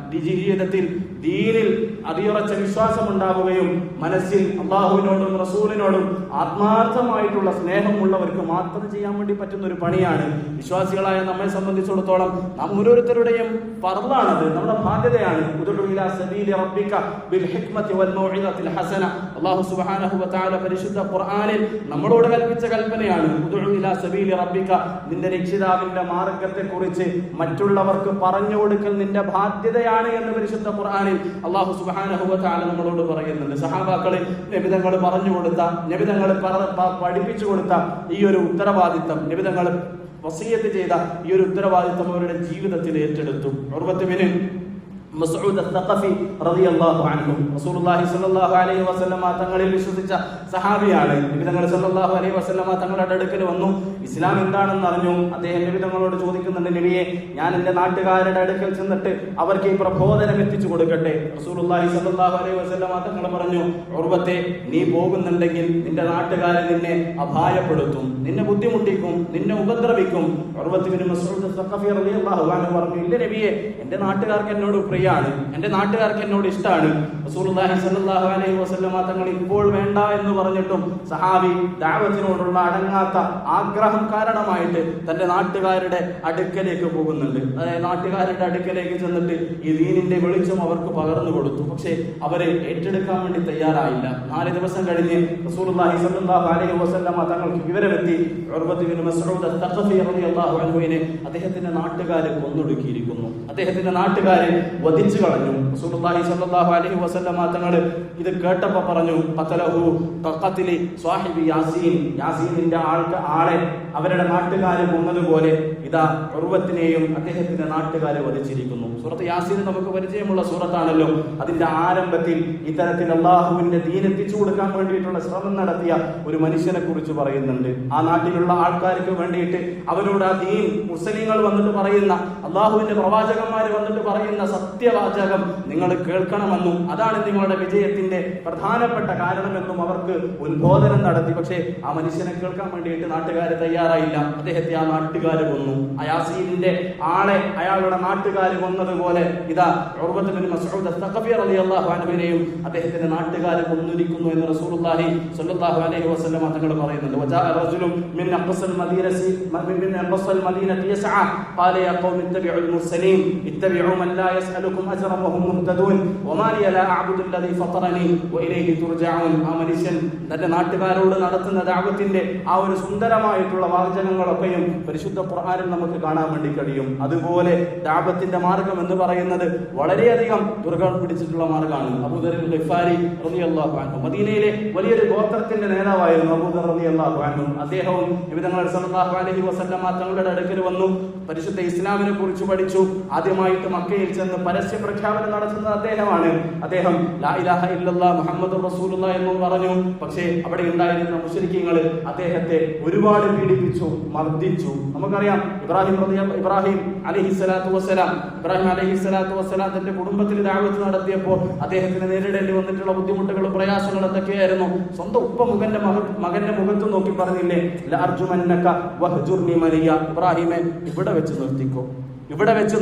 ജീവിതത്തിൽ ദീനിൽ അടിയുറച്ച വിശ്വാസം ഉണ്ടാവുകയും മനസ്സിൽ അല്ലാഹുവിനോടും റസൂലിനോടും ആത്മാർത്ഥമായിട്ടുള്ള സ്നേഹമുള്ളവർക്ക് മാത്രം ചെയ്യാൻ വേണ്ടി പറ്റുന്ന ഒരു പണിയാണ്. വിശ്വാസികളായ നമ്മെ സംബന്ധിച്ചിടത്തോളം നാം ഓരോരുത്തരുടെയും ഫർളാണത്, നമ്മുടെ ബാധ്യതയാണ്. ഉദ്ഉ ഇലാ സബീലി റബ്ബിക ബിൽ ഹിക്മതി വൽ മൗഇദത്തിൽ ഹസന, അല്ലാഹു സുബ്ഹാനഹു വ തആല പരിശുദ്ധ ഖുർആനിൽ നമ്മളോട് കൽപ്പിച്ച കൽപ്പനയാണ്. ഉദ്ഉ ഇലാ സബീലി റബ്ബിക, നിന്റെ രക്ഷിതാവിന്റെ മാർഗ്ഗത്തെക്കുറിച്ച് മറ്റുള്ളവർക്ക് പറഞ്ഞു കൊടുക്കൽ നിന്റെ ബാധ്യതയാണ് എന്ന് പരിശുദ്ധ ഖുർആനിൽ അല്ലാഹു സുബ്ഹാനഹു വ തആല നമ്മളോട് പറയുന്നുണ്ട്. സഹാബാക്കളെ നബിതങ്ങൾ പറഞ്ഞു കൊടുത്ത, നബിതങ്ങൾ പഠിപ്പിച്ചു കൊടുത്ത ഈ ഒരു ഉത്തരവാദിത്തം, നബിതങ്ങൾ വസിയത്ത് ചെയ്ത ഈ ഒരു ഉത്തരവാദിത്തം അവരുടെ ജീവിതത്തിൽ ഏറ്റെടുത്തു. ഉർവത്ത് ബിൻ മസ്ഊദ് അസ്സഖഫി റളിയല്ലാഹു അൻഹു റസൂലുള്ളാഹി സ്വല്ലല്ലാഹു അലൈഹി വസല്ലമ തങ്ങളിൽ വിശ്വസിച്ച സഹാബിയാണ്. നബി തങ്ങൾ സ്വല്ലല്ലാഹു അലൈഹി വസല്ലമ തങ്ങളുടെ അടുക്കൽ വന്നു. ഇസ്ലാം എന്താണെന്ന് അറിഞ്ഞു. അദ്ദേഹം നബി തങ്ങളോട് ചോദിക്കുന്നുണ്ട്, നബിയെ, ഞാൻ എൻ്റെ നാട്ടുകാരുടെ അടുക്കൽ ചെന്നിട്ട് അവർക്ക് ഈ പ്രബോധനം എത്തിച്ചു കൊടുക്കട്ടെ? റസൂലുള്ളാഹി സ്വല്ലല്ലാഹു അലൈഹി വസല്ലമ തങ്ങൾ പറഞ്ഞു, ഉർവത്തെ, നീ പോകുന്നുണ്ടെങ്കിൽ നിന്റെ നാട്ടുകാരെ നിന്നെ അപായപ്പെടുത്തും, നിന്നെ ബുദ്ധിമുട്ടിക്കും, നിന്നെ ഉപദ്രവിക്കും. ഉർവത്ത് ബിൻ മസ്ഊദ് അസ്സഖഫി റളിയല്ലാഹു അൻഹു പറഞ്ഞു, ഇല്ല നബിയെ, എൻ്റെ നാട്ടുകാർക്ക് എന്നോട് പ്രിയാണ്, എൻ്റെ നാട്ടുകാർക്ക് എന്നോട് ഇഷ്ടമാണ്. റസൂലുള്ളാഹി സ്വല്ലല്ലാഹു അലൈഹി വസല്ലമ തങ്ങൾ ഇപ്പോൾ വേണ്ട എന്ന് പറഞ്ഞിട്ടും സഹാബി ദഅവത്തിനോടുള്ള അടങ്ങാത്ത ആഗ്രഹം കാരണമായിട്ട് തന്റെ നാട്ടുകാരുടെ അടുക്കലേക്ക് പോകുന്നുണ്ട്. അതായത് നാട്ടുകാരുടെ അടുക്കലേക്ക് ചെന്നിട്ട് ഈ ദീനിന്റെ വെളിച്ചം അവർക്ക് പകർന്നു കൊടുത്തു. പക്ഷേ അവരെ ഏറ്റെടുക്കാൻ വേണ്ടി തയ്യാറായില്ല. 4 ദിവസം കഴിഞ്ഞ് റസൂലുള്ളാഹി സ്വല്ലല്ലാഹു അലൈഹി വസല്ലമ തങ്ങൾക്ക് വിവരമെത്തി, ഉർവത്ത് ബിൻ മസ്ഊദ് അസ്സഖഫി റളിയല്ലാഹു അൻഹുവിനെ അദ്ദേഹത്തിന്റെ നാട്ടുകാർ കൊന്നൊടുക്കിയിരിക്കുന്നു, അദ്ദേഹത്തിന്റെ നാട്ടുകാരെ വധിച്ചു കളഞ്ഞു. റസൂലുള്ളാഹി സ്വല്ലല്ലാഹു അലൈഹി വസല്ലമ തങ്ങൾ ഇത് കേട്ടപ്പോൾ പറഞ്ഞു, ഖതലഹു ഖത്ലി സ്വാഹിബി യാസീൻ, യാസീനിന്റെ ആളെ അവരുടെ നാട്ടുകാരെ കൊന്നതുപോലെ ഇതാ ഉർവത്തിനെയും അദ്ദേഹത്തിന്റെ നാട്ടുകാരെ വധിച്ചിരിക്കുന്നു. സൂറത്ത് യാസീൻ നമുക്ക് പരിചയമുള്ള സൂറത്താണല്ലോ. അതിന്റെ ആരംഭത്തിൽ ഇത്തരത്തിൽ അള്ളാഹുവിന്റെ ദീൻ എത്തിച്ചു കൊടുക്കാൻ വേണ്ടിയിട്ടുള്ള ശ്രമം നടത്തിയ ഒരു മനുഷ്യനെ കുറിച്ച് പറയുന്നുണ്ട്. ആ നാട്ടിലുള്ള ആൾക്കാർക്ക് വേണ്ടിയിട്ട് അവരോട് ആ ദീൻ മുസ്ലിങ്ങൾ വന്നിട്ട് പറയുന്ന, അള്ളാഹുവിന്റെ പ്രവാചകന്മാർ വന്നിട്ട് പറയുന്ന സത്യവാചകം നിങ്ങൾ കേൾക്കണമെന്നും അതാണ് നിങ്ങളുടെ വിജയത്തിന്റെ പ്രധാനപ്പെട്ട കാരണമെന്നും അവർക്ക് ഉത്ബോധനം നടത്തി. പക്ഷേ ആ മനുഷ്യനെ കേൾക്കാൻ വേണ്ടിയിട്ട് നാട്ടുകാരെ തയ്യാറായില്ല. അദ്ദേഹത്തെ ആ നാട്ടുകാര് കൊന്നു. യാസീനിന്റെ ആളെ അയാളുടെ നാട്ടുകാര് കൊന്നതുപോലെ ഇതാ ഉർവത്ത് ബിൻ മസ്ഊദ് അസ്സഖഫി റളിയല്ലാഹു അൻഹുവിനെയും അദ്ദേഹത്തിന്റെ നാട്ടുകാര് കൊന്നിരിക്കുന്നു എന്ന് റസൂലുള്ളാഹി സ്വല്ലല്ലാഹു അലൈഹി വസല്ലം തങ്ങൾ പറയുന്നുണ്ട്. വജാഅ റജുലുൻ മിൻ അഖ്സൽ മദീനത്തി യസ്അ ഖാല യാ ഖൗമി ഇത്തബിഉൽ മുർസലീൻ ഇത്തബിഉ മൻ ലാ യസ്അലുകും അജ്റൻ വഹും മുഹ്തദൂൻ വമാ ലിയ ലാ അഅ്ബുദു അല്ലദീ ഫതറനി വഇലൈഹി തുർജഊൻ. ആ മനുഷ്യൻ തന്റെ നാട്ടുകാരോട് നടത്തുന്ന ദഅവത്തിന്റെ ആ ഒരു സുന്ദരമായിട്ടുള്ള വാചകങ്ങളൊക്കെയും പരിശുദ്ധ ഖുർആനിൽ നമുക്ക് കാണാൻ വേണ്ടി കഴിയും. അതുപോലെ ദഅവത്തിന്റെ മാർഗം എന്ന് പറയുന്നത് വളരെയധികം ദുർഗം പിടിച്ചിട്ടുള്ള മാർഗമാണ്. അബൂദർ ഗിഫാരി റളിയല്ലാഹു അൻഹു മദീനയിലെ വലിയൊരു ഗോത്രത്തിന്റെ നേതാവായിരുന്നു അബൂദർ റളിയല്ലാഹു അൻഹു. അദ്ദേഹവും നബി തങ്ങൾ സല്ലല്ലാഹു അലൈഹി വസല്ലമ തങ്ങളുടെ അടുക്കൽ വന്നു, പരിശുദ്ധ ഇസ്ലാമിനെ കുറിച്ച് പഠിച്ചു. ആദ്യമായിട്ട് മക്കയിൽ ചെന്ന് പരസ്യ പ്രഖ്യാപനം നടത്തുന്നത് അദ്ദേഹമാണ്. അദ്ദേഹം ലാ ഇലാഹ ഇല്ലല്ലാഹ് മുഹമ്മദുർ റസൂലുള്ളാഹ് എന്ന് പറഞ്ഞു. പക്ഷേ അവിടെ ഉണ്ടായിരുന്ന മുശ്രിക്കീങ്ങൾ അദ്ദേഹത്തെ ഒരുപാട് പീഡിപ്പിച്ചു, മർദ്ദിച്ചു. നമുക്കറിയാം ഇബ്രാഹിം അലൈഹിസ്സലാത്തു വസ്സലാം തന്റെ കുടുംബത്തിൽ ദഅവത്ത് നടത്തിയപ്പോൾ അദ്ദേഹത്തിന് നേരിടേണ്ടി വന്നിട്ടുള്ള ബുദ്ധിമുട്ടുകളും പ്രയാസങ്ങളും എന്തൊക്കെയായിരുന്നു? സ്വന്തം മകന്റെ മുഖത്ത് നോക്കി പറഞ്ഞില്ലേ, ലഅർജുമന്നക വഹ്ജുർനി മലിയ, ഇബ്രാഹിമെ ഇവിടെ വെച്ച്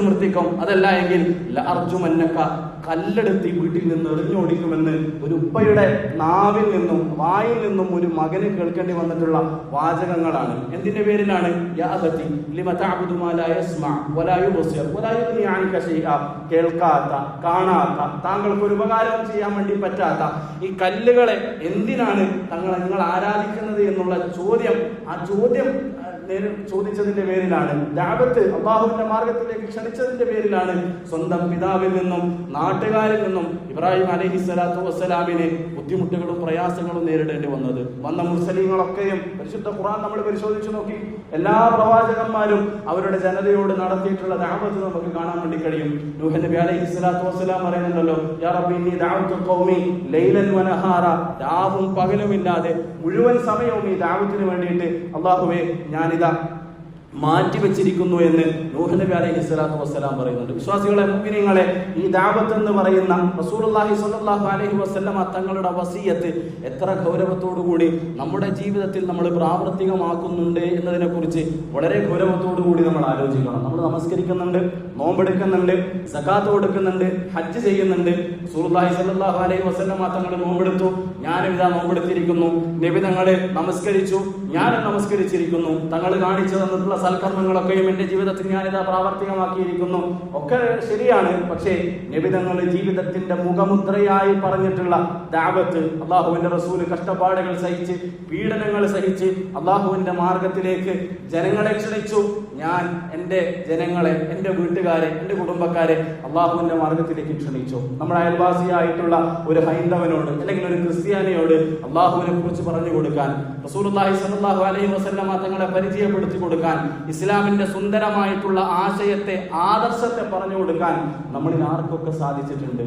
നിർത്തിക്കും, അതല്ല എങ്കിൽ ലഅർജുമന്നക, കല്ലെടുത്ത് വീട്ടിൽ നിന്ന് എറിഞ്ഞോടിക്കുമെന്ന് ഒരു ഉപ്പയുടെ നാവിൽ നിന്നും വായിൽ നിന്നും ഒരു മകന് കേൾക്കേണ്ടി വന്നിട്ടുള്ള വാചകങ്ങളാണ്. എന്തിന്റെ പേരിലാണ്? യാ അബതി ലിമ തഅബുദു മാ ലാ യസ്മഅ വലാ യുബ്സിർ വലാ യുഗ്നി അൻക ശൈഅ, കേൾക്കാത്ത, കാണാത്ത, താങ്കൾക്ക് ഒരു ഉപകാരം ചെയ്യാൻ വേണ്ടി പറ്റാത്ത ഈ കല്ലുകളെ എന്തിനാണ് നിങ്ങൾ ആരാധിക്കുന്നത് എന്നുള്ള ചോദ്യം, ആ ചോദ്യം ചോദിച്ചതിന്റെ പേരിലാണ്, ദഅവത്ത് അല്ലാഹുവിന്റെ മാർഗത്തിലേക്ക് ക്ഷണിച്ചതിന്റെ പേരിലാണ് സ്വന്തം പിതാവിൽ നിന്നും നാട്ടുകാരിൽ നിന്നും ഇബ്രാഹിം അലൈഹിസ്സലാത്തു വസ്സലാമിനെ ബുദ്ധിമുട്ടുകളും പ്രയാസങ്ങളും നേരിടേണ്ടി വന്ന മുസ്ലിങ്ങളൊക്കെയും പരിശുദ്ധ ഖുർആൻ നമ്മൾ പരിശോധിച്ചു നോക്കി, എല്ലാ പ്രവാചകന്മാരും അവരുടെ ജനതയോട് നടത്തിയിട്ടുള്ള ദഅവത്ത് നമുക്ക് കാണാൻ വേണ്ടി കഴിയും. നൂഹ് നബി അലൈഹിസ്സലാത്തു വസ്സലാം പറയുന്നുണ്ടല്ലോ, യാ റബ്ബി ഇന്നി ദഅവതു ഖൗമി ലൈലൻ വനഹാറ, രാവും പകലുമില്ലാതെ മുഴുവൻ സമയവും ഈ ദഅവത്തിന് വേണ്ടിയിട്ട് അല്ലാഹുവേ ഞാനിതാ മാറ്റിവെച്ചിരിക്കുന്നു എന്ന് നൂഹ് നബി അലൈഹിസ്സലാത്തു വസ്സലാം പറയുന്നുണ്ട്. വിശ്വാസികളെ, മുഅ്മിനീങ്ങളെ, ഈ ദഅവത്ത് എന്ന് പറയുന്ന റസൂലുള്ളാഹി സ്വല്ലല്ലാഹു അലൈഹി വസല്ലമ തങ്ങളുടെ വസിയത്ത് എത്ര ഗൗരവത്തോടു കൂടി നമ്മുടെ ജീവിതത്തിൽ നമ്മൾ പ്രാവർത്തികമാക്കുന്നുണ്ട് എന്നതിനെ കുറിച്ച് വളരെ ഗൗരവത്തോടു കൂടി നമ്മൾ ആലോചിക്കണം. നമ്മൾ നമസ്കരിക്കുന്നുണ്ട്, നോമ്പെടുക്കുന്നുണ്ട്, സകാത്ത് കൊടുക്കുന്നുണ്ട്, ഹജ്ജ് ചെയ്യുന്നുണ്ട്. റസൂലുള്ളാഹി സ്വല്ലല്ലാഹു അലൈഹി വസല്ലമ തങ്ങൾ നോമ്പെടുത്തു, ഞാനും ഇതാ നോമ്പെടുത്തിരിക്കുന്നു. നബി തങ്ങൾ നമസ്കരിച്ചു, ഞാനും നമസ്കരിച്ചിരിക്കുന്നു. തങ്ങൾ കാണിച്ചു തന്നിട്ടുള്ള സൽക്കർമ്മങ്ങളൊക്കെയും എന്റെ ജീവിതത്തിൽ ഞാനിതാ പ്രാവർത്തികമാക്കിയിരിക്കുന്നു. ഒക്കെ ശരിയാണ്. പക്ഷേ നബി തങ്ങൾ ജീവിതത്തിന്റെ മുഖമുദ്രയായി പറഞ്ഞിട്ടുള്ള ദഅവത്ത്, അള്ളാഹുവിന്റെ റസൂൽ കഷ്ടപ്പാടുകൾ സഹിച്ച്, പീഡനങ്ങൾ സഹിച്ച് അള്ളാഹുവിന്റെ മാർഗത്തിലേക്ക് ജനങ്ങളെ ക്ഷണിച്ചു. ഞാൻ എന്റെ ജനങ്ങളെ, എന്റെ വീട്ടുകാരെ, എന്റെ കുടുംബക്കാരെ അള്ളാഹുവിന്റെ മാർഗത്തിലേക്ക് ക്ഷണിച്ചു. നമ്മുടെ അയൽവാസിയായിട്ടുള്ള ഒരു ഹൈന്ദവനോട് അല്ലെങ്കിൽ ഒരു ക്രിസ്ത്യാനിയോട് അള്ളാഹുവിനെ കുറിച്ച് പറഞ്ഞു കൊടുക്കാൻ, റസൂലുള്ളാഹി സ്വല്ലല്ലാഹു അലൈഹി വസല്ലം തങ്ങളെ പരിചയപ്പെടുത്തി കൊടുക്കാൻ, ഇസ്ലാമിന്റെ സുന്ദരമായിട്ടുള്ള ആശയത്തെ, ആദർശത്തെ പറഞ്ഞു കൊടുക്കാൻ നമ്മളിൽ ആർക്കൊക്കെ സാധിച്ചിട്ടുണ്ട്.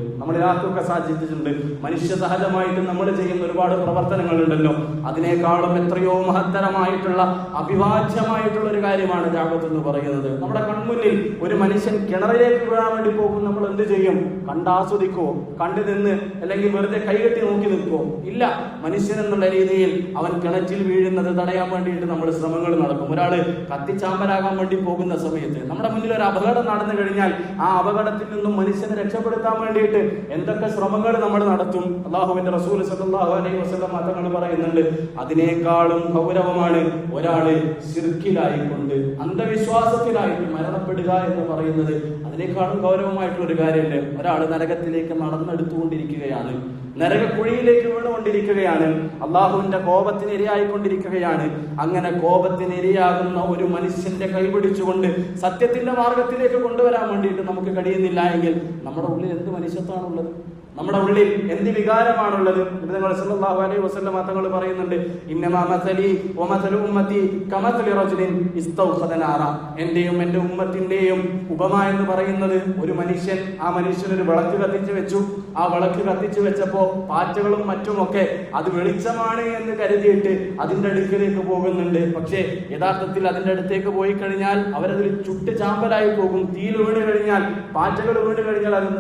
മനുഷ്യ സഹജമായിട്ട് നമ്മൾ ചെയ്യുന്ന ഒരുപാട് പ്രവർത്തനങ്ങളുണ്ടല്ലോ, അതിനേക്കാളും എത്രയോ മഹത്തരമായിട്ടുള്ള അഭിവാജ്യമായിട്ടുള്ള ഒരു കാര്യമാണ് ദഅവത്ത് എന്ന് പറയുന്നത്. നമ്മുടെ കൺമുന്നിൽ ഒരു മനുഷ്യൻ കിണറിലേക്ക് വീഴാൻ വേണ്ടി പോകും, നമ്മൾ എന്ത് ചെയ്യും? കണ്ടാസ്വദിക്കോ? കണ്ടു നിന്ന് അല്ലെങ്കിൽ വെറുതെ കൈകെട്ടി നോക്കി നിൽക്കോ? ഇല്ല. മനുഷ്യൻ എന്നുള്ള രീതിയിൽ അവൻ കിണറ്റിൽ വീഴുന്നത് തടയാൻ വേണ്ടിയിട്ട് നമ്മൾ ശ്രമങ്ങൾ നടക്കും. ഒരാള് കത്തിച്ചാമ്പലാകാൻ വേണ്ടി പോകുന്ന സമയത്ത് നമ്മുടെ മുന്നിൽ ഒരു അപകടം നടന്നു കഴിഞ്ഞാൽ ആ അപകടത്തിൽ നിന്നും മനുഷ്യനെ രക്ഷപ്പെടുത്താൻ വേണ്ടിയിട്ട് എന്തൊക്കെ ശ്രമങ്ങൾ നമ്മൾ നടത്തും. അല്ലാഹുവിന്റെ റസൂൽ സല്ലല്ലാഹു അലൈഹി വസല്ലം തങ്ങൾ പറയുന്നുണ്ട്, അതിനേക്കാളും ഗൗരവമാണ് ഒരാള് ശിർക്കിലായിക്കൊണ്ട്, അന്ധവിശ്വാസത്തിലായിട്ട് മരണപ്പെടുക എന്ന് പറയുന്നത്. അതിനേക്കാളും ഗൗരവമായിട്ടുള്ള ഒരു കാര്യമല്ലേ? ഒരാൾ നരകത്തിലേക്ക് നടന്നെടുത്തുകൊണ്ടിരിക്കുകയാണ്, നരകക്കുഴിയിലേക്ക് വീണുകൊണ്ടിരിക്കുകയാണ്, അള്ളാഹുവിന്റെ കോപത്തിന് ഇരയായിക്കൊണ്ടിരിക്കുകയാണ്. അങ്ങനെ കോപത്തിന് ഇരയാകുന്ന ഒരു മനുഷ്യന്റെ കൈപിടിച്ചുകൊണ്ട് സത്യത്തിന്റെ മാർഗത്തിലേക്ക് കൊണ്ടുവരാൻ വേണ്ടിയിട്ട് നമുക്ക് കഴിയുന്നില്ല എങ്കിൽ നമ്മുടെ ഉള്ളിൽ എന്ത് മനുഷ്യത്വമാണുള്ളത്? നമ്മുടെ ഉള്ളിൽ എന്ത് വികാരമാണുള്ളത്? നബി സല്ലല്ലാഹു അലൈഹി വസല്ലം തങ്ങൾ പറയുന്നുണ്ട്, ഇന്നമാ മസലി വമസലു ഉമ്മത്തി കമസലി റജുലിൻ ഇസ്തൗഖദ നാറ. എന്റെയും എന്റെ ഉമ്മത്തിന്റെയും ഉപമ എന്ന് പറയുന്നത് ഒരു മനുഷ്യൻ, ആ മനുഷ്യൻ ഒരു വിളക്ക് കത്തിച്ചു വെച്ചു. ആ വിളക്ക് കത്തിച്ചു വെച്ചപ്പോ പാറ്റകളും മറ്റുമൊക്കെ അത് വെളിച്ചമാണ് എന്ന് കരുതിയിട്ട് അതിന്റെ അടുക്കിലേക്ക് പോകുന്നുണ്ട്. പക്ഷേ യഥാർത്ഥത്തിൽ അതിന്റെ അടുത്തേക്ക് പോയി കഴിഞ്ഞാൽ അവരതിൽ ചുട്ട് ചാമ്പലായി പോകും. തീയിൽ വീണ് കഴിഞ്ഞാൽ, പാറ്റകൾ വീണ് കഴിഞ്ഞാൽ അത്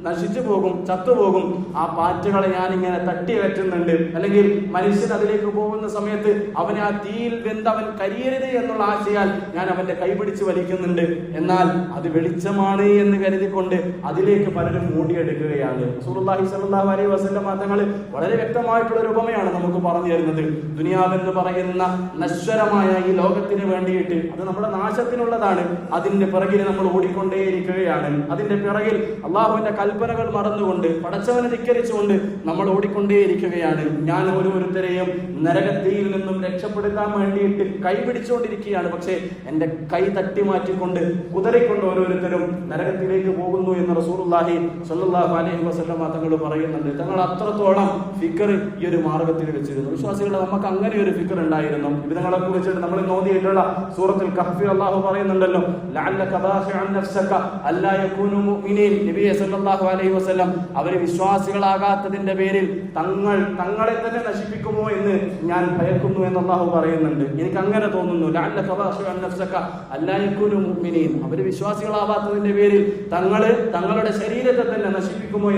നശിച്ചു പോകും, ചത്തുപോകും. ആ പാറ്റകളെ ഞാൻ ഇങ്ങനെ തട്ടി അകറ്റുന്നുണ്ട്. അല്ലെങ്കിൽ മനുഷ്യൻ അതിലേക്ക് പോകുന്ന സമയത്ത് അവനെ ആ തീയിൽ വെന്ത് അവൻ കരിയരുത് എന്നുള്ള ആശയാൽ ഞാൻ അവന്റെ കൈപിടിച്ച് വലിക്കുന്നുണ്ട്. എന്നാൽ അത് വെളിച്ചമാണ് എന്ന് കരുതിക്കൊണ്ട് അതിലേക്ക് പലരും മൂടിയെടുക്കുകയാണ്. റസൂലുള്ളാഹി സ്വല്ലല്ലാഹു അലൈഹി വസല്ലം തങ്ങൾ വളരെ വ്യക്തമായിട്ടുള്ള ഒരു ഉപമയാണ് നമുക്ക് പറഞ്ഞു തരുന്നത്. ദുനിയാവെന്ന് പറയുന്ന നശ്വരമായ ഈ ലോകത്തിന് വേണ്ടിയിട്ട്, അത് നമ്മുടെ നാശത്തിനുള്ളതാണ്, അതിന്റെ പിറകിൽ നമ്മൾ ഓടിക്കൊണ്ടേയിരിക്കുകയാണ്. അതിന്റെ പിറകിൽ അള്ളാഹുവിന്റെ കൽപ്പനകൾ മറന്നുകൊണ്ട്, പടച്ചവനെ ധിക്കരിച്ചുകൊണ്ട് നമ്മൾ ഓടിക്കൊണ്ടേയിരിക്കുകയാണ്. ഞാൻ ഓരോരുത്തരെയും നരകത്തിയിൽ നിന്നും രക്ഷപ്പെടുത്താൻ വേണ്ടിയിട്ട് കൈപിടിച്ചുകൊണ്ടിരിക്കുകയാണ്. പക്ഷേ എന്റെ കൈ തട്ടി മാറ്റിക്കൊണ്ട്, കുതറിക്കൊണ്ട് ഓരോരുത്തരും നരകത്തിലേക്ക് പോകുന്നു എന്ന് റസൂലുള്ളാഹി സ്വല്ലല്ലാഹു അലൈഹി വസല്ലം തങ്ങൾ പറയുന്നുണ്ട്. തങ്ങൾ അത്രത്തോളം ഫിക്കർ ഈ ഒരു മാർഗത്തിൽ വെച്ചിരുന്നു. വിശ്വാസികളെ, നമുക്ക് അങ്ങനെ ഒരു ഫിക്കർ ഉണ്ടായിരുന്നു. ഇതിനെ കുറിച്ചിട്ട് നമ്മൾ നോക്കിയിട്ടുള്ള സൂറത്തുൽ കഹ്ഫിൽ അല്ലാഹു പറയുന്നുണ്ടല്ലോ, ലഅല്ലക ബാഖിഉൻ നഫ്സക അല്ലാ യകൂനു മുഅ്മിനീൻ. നബിയെ സല്ലല്ലാഹു അലൈഹി വസല്ലം അവര് വിശ്വാസികളാകാത്തതിന്റെ പേരിൽ തങ്ങളെ തന്നെ നശിപ്പിക്കുമോ എന്ന് ഞാൻ ഭയക്കുന്നു എന്ന് അല്ലാഹു പറയുന്നുണ്ട്. എനിക്ക് അങ്ങനെ തോന്നുന്നു. ലഅല്ലക ബാഖിഉൻ നഫ്സക അല്ലാ യകൂനു മുഅ്മിനീൻ. അവര് വിശ്വാസികളാവാത്തതിന്റെ പേരിൽ തങ്ങളുടെ ശരീരത്തെ തന്നെ നശിപ്പിക്കുമോ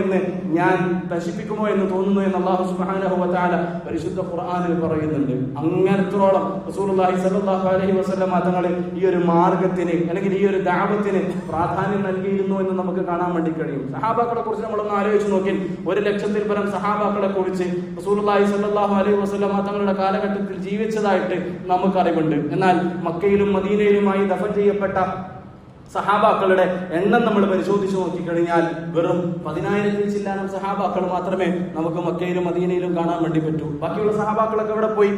എന്ന് തോന്നുന്നു എന്ന് അല്ലാഹു സുബ്ഹാനഹു വ തആല പരിശുദ്ധ ഖുർആനിൽ പറയുന്നുണ്ട്. അങ്ങനത്തോളം റസൂലുള്ളാഹി സ്വല്ലല്ലാഹു അലൈഹി വസല്ലം തങ്ങൾ ഈ ഒരു മാർഗത്തിന് അല്ലെങ്കിൽ ഈ ഒരു ദഅവത്തിന് പ്രാധാന്യം നൽകിയിരുന്നു എന്ന് നമുക്ക് കാണാൻ വേണ്ടി കഴിയും. സഹാബാക്കളെ കുറിച്ച് നമ്മളൊന്ന് ആലോചിച്ച് നോക്കി. 100,000-ൽ പരം സഹാബാക്കളെ കുറിച്ച് റസൂലുള്ളാഹി സ്വല്ലല്ലാഹു അലൈഹി വസല്ലം തങ്ങളുടെ കാലഘട്ടത്തിൽ ജീവിച്ചതായിട്ട് നമുക്ക് അറിവുണ്ട്. എന്നാൽ മക്കയിലും മദീനയിലുമായി ദഫൻ ചെയ്യപ്പെട്ട സഹാബാക്കളുടെ എണ്ണം നമ്മൾ പരിശോധിച്ച് നോക്കിക്കഴിഞ്ഞാൽ വെറും 10,000-ൽ ചില്ലാനം സഹാബാക്കൾ മാത്രമേ നമുക്ക് മക്കയിലും മദീനയിലും കാണാൻ വേണ്ടി പറ്റൂ. ബാക്കിയുള്ള സഹാബാക്കളൊക്കെ എവിടെ പോയി?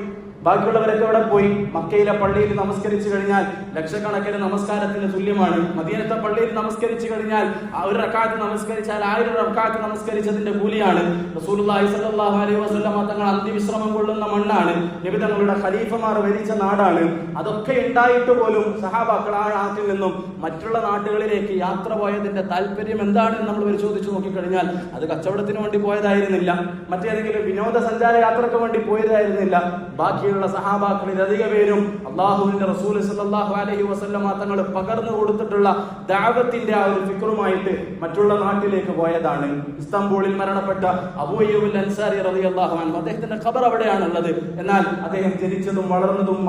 ബാക്കിയുള്ളവരൊക്കെ അവിടെ പോയി. മക്കയിലെ പള്ളിയിൽ നമസ്കരിച്ചു കഴിഞ്ഞാൽ ലക്ഷക്കണക്കിന് നമസ്കാരത്തിന് തുല്യമാണ്. മദീനത്തെ പള്ളിയിൽ നമസ്കരിച്ചു കഴിഞ്ഞാൽ ഒരു റക്അത്ത് നമസ്കരിച്ചാൽ 1000 റക്അത്ത് നമസ്കരിച്ചതിന്റെ കൂലിയാണ്. റസൂലുള്ളാഹി സ്വല്ലല്ലാഹു അലൈഹി വസല്ലം തങ്ങൾ അന്ത്യവിശ്രമം കൊള്ളുന്ന മണ്ണാണ്. നബി തങ്ങളുടെ ഖലീഫമാർ ഭരിച്ച നാടാണ്. അതൊക്കെ ഉണ്ടായിട്ട് പോലും സഹാബാക്കൾ ആ നാട്ടിൽ നിന്നും മറ്റുള്ള നാട്ടുകളിലേക്ക് യാത്ര പോയതിന്റെ താല്പര്യം എന്താണെന്ന് നമ്മൾ പരിശോധിച്ച് നോക്കിക്കഴിഞ്ഞാൽ അത് കച്ചവടത്തിന് വേണ്ടി പോയതായിരുന്നില്ല, മറ്റേതെങ്കിലും വിനോദസഞ്ചാര യാത്രക്ക് വേണ്ടി പോയതായിരുന്നില്ല. ബാക്കിയുള്ള സഹാബാക്കളിൽ അധിക പേരും അല്ലാഹുവിന്റെ റസൂൽ സല്ലല്ലാഹു അലൈഹി വസല്ലം തങ്ങൾ പകർന്നു കൊടുത്തിട്ടുള്ള ദഅവത്തിന്റെ ആ ഒരു ഫിക്റുമായിട്ട് മറ്റുള്ള നാട്ടിലേക്ക് പോയതാണ്. ഇസ്താംബൂളിൽ മരണപ്പെട്ട അബൂ അയ്യൂബ് അൻസാരി റളിയല്ലാഹു അൻഹു, അദ്ദേഹത്തിന്റെ ഖബർ അവിടെയാണുള്ളത്. എന്നാൽ അദ്ദേഹം ജനിച്ചതും വളർന്നതും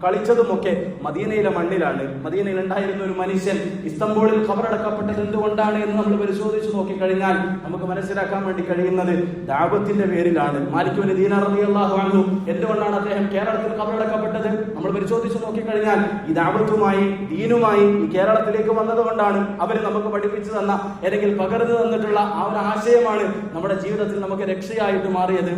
കളിച്ചതുമൊക്കെ മദീനയിലെ മണ്ണിലാണ്. മദീനയിൽ ഉണ്ടായിരുന്ന ഒരു മനുഷ്യൻ ഇസ്താംബൂളിൽ ഖബറടക്കപ്പെട്ടത് എന്തുകൊണ്ടാണ് എന്ന് നമ്മൾ പരിശോധിച്ച് നോക്കിക്കഴിഞ്ഞാൽ നമുക്ക് മനസ്സിലാക്കാൻ വേണ്ടി കഴിയുന്നത് ദഅവത്തിന്റെ പേരിലാണ്. മാലിക് ഇബ്നു ദീനാർ റളിയല്ലാഹു അൻഹു എന്തുകൊണ്ടാണ് അദ്ദേഹം കേരളത്തിൽ ഖബറടക്കപ്പെട്ടത്? നമ്മൾ പരിശോധിച്ച് നോക്കിക്കഴിഞ്ഞാൽ ഈ ദഅവത്തുമായി ദീനുമായി ഈ കേരളത്തിലേക്ക് വന്നതുകൊണ്ടാണ്. അവർ നമുക്ക് പഠിപ്പിച്ചു തന്ന അല്ലെങ്കിൽ പകർന്നു തന്നിട്ടുള്ള ആ ഒരു ആശയമാണ് നമ്മുടെ ജീവിതത്തിൽ നമുക്ക് രക്ഷയായിട്ട് മാറിയത്.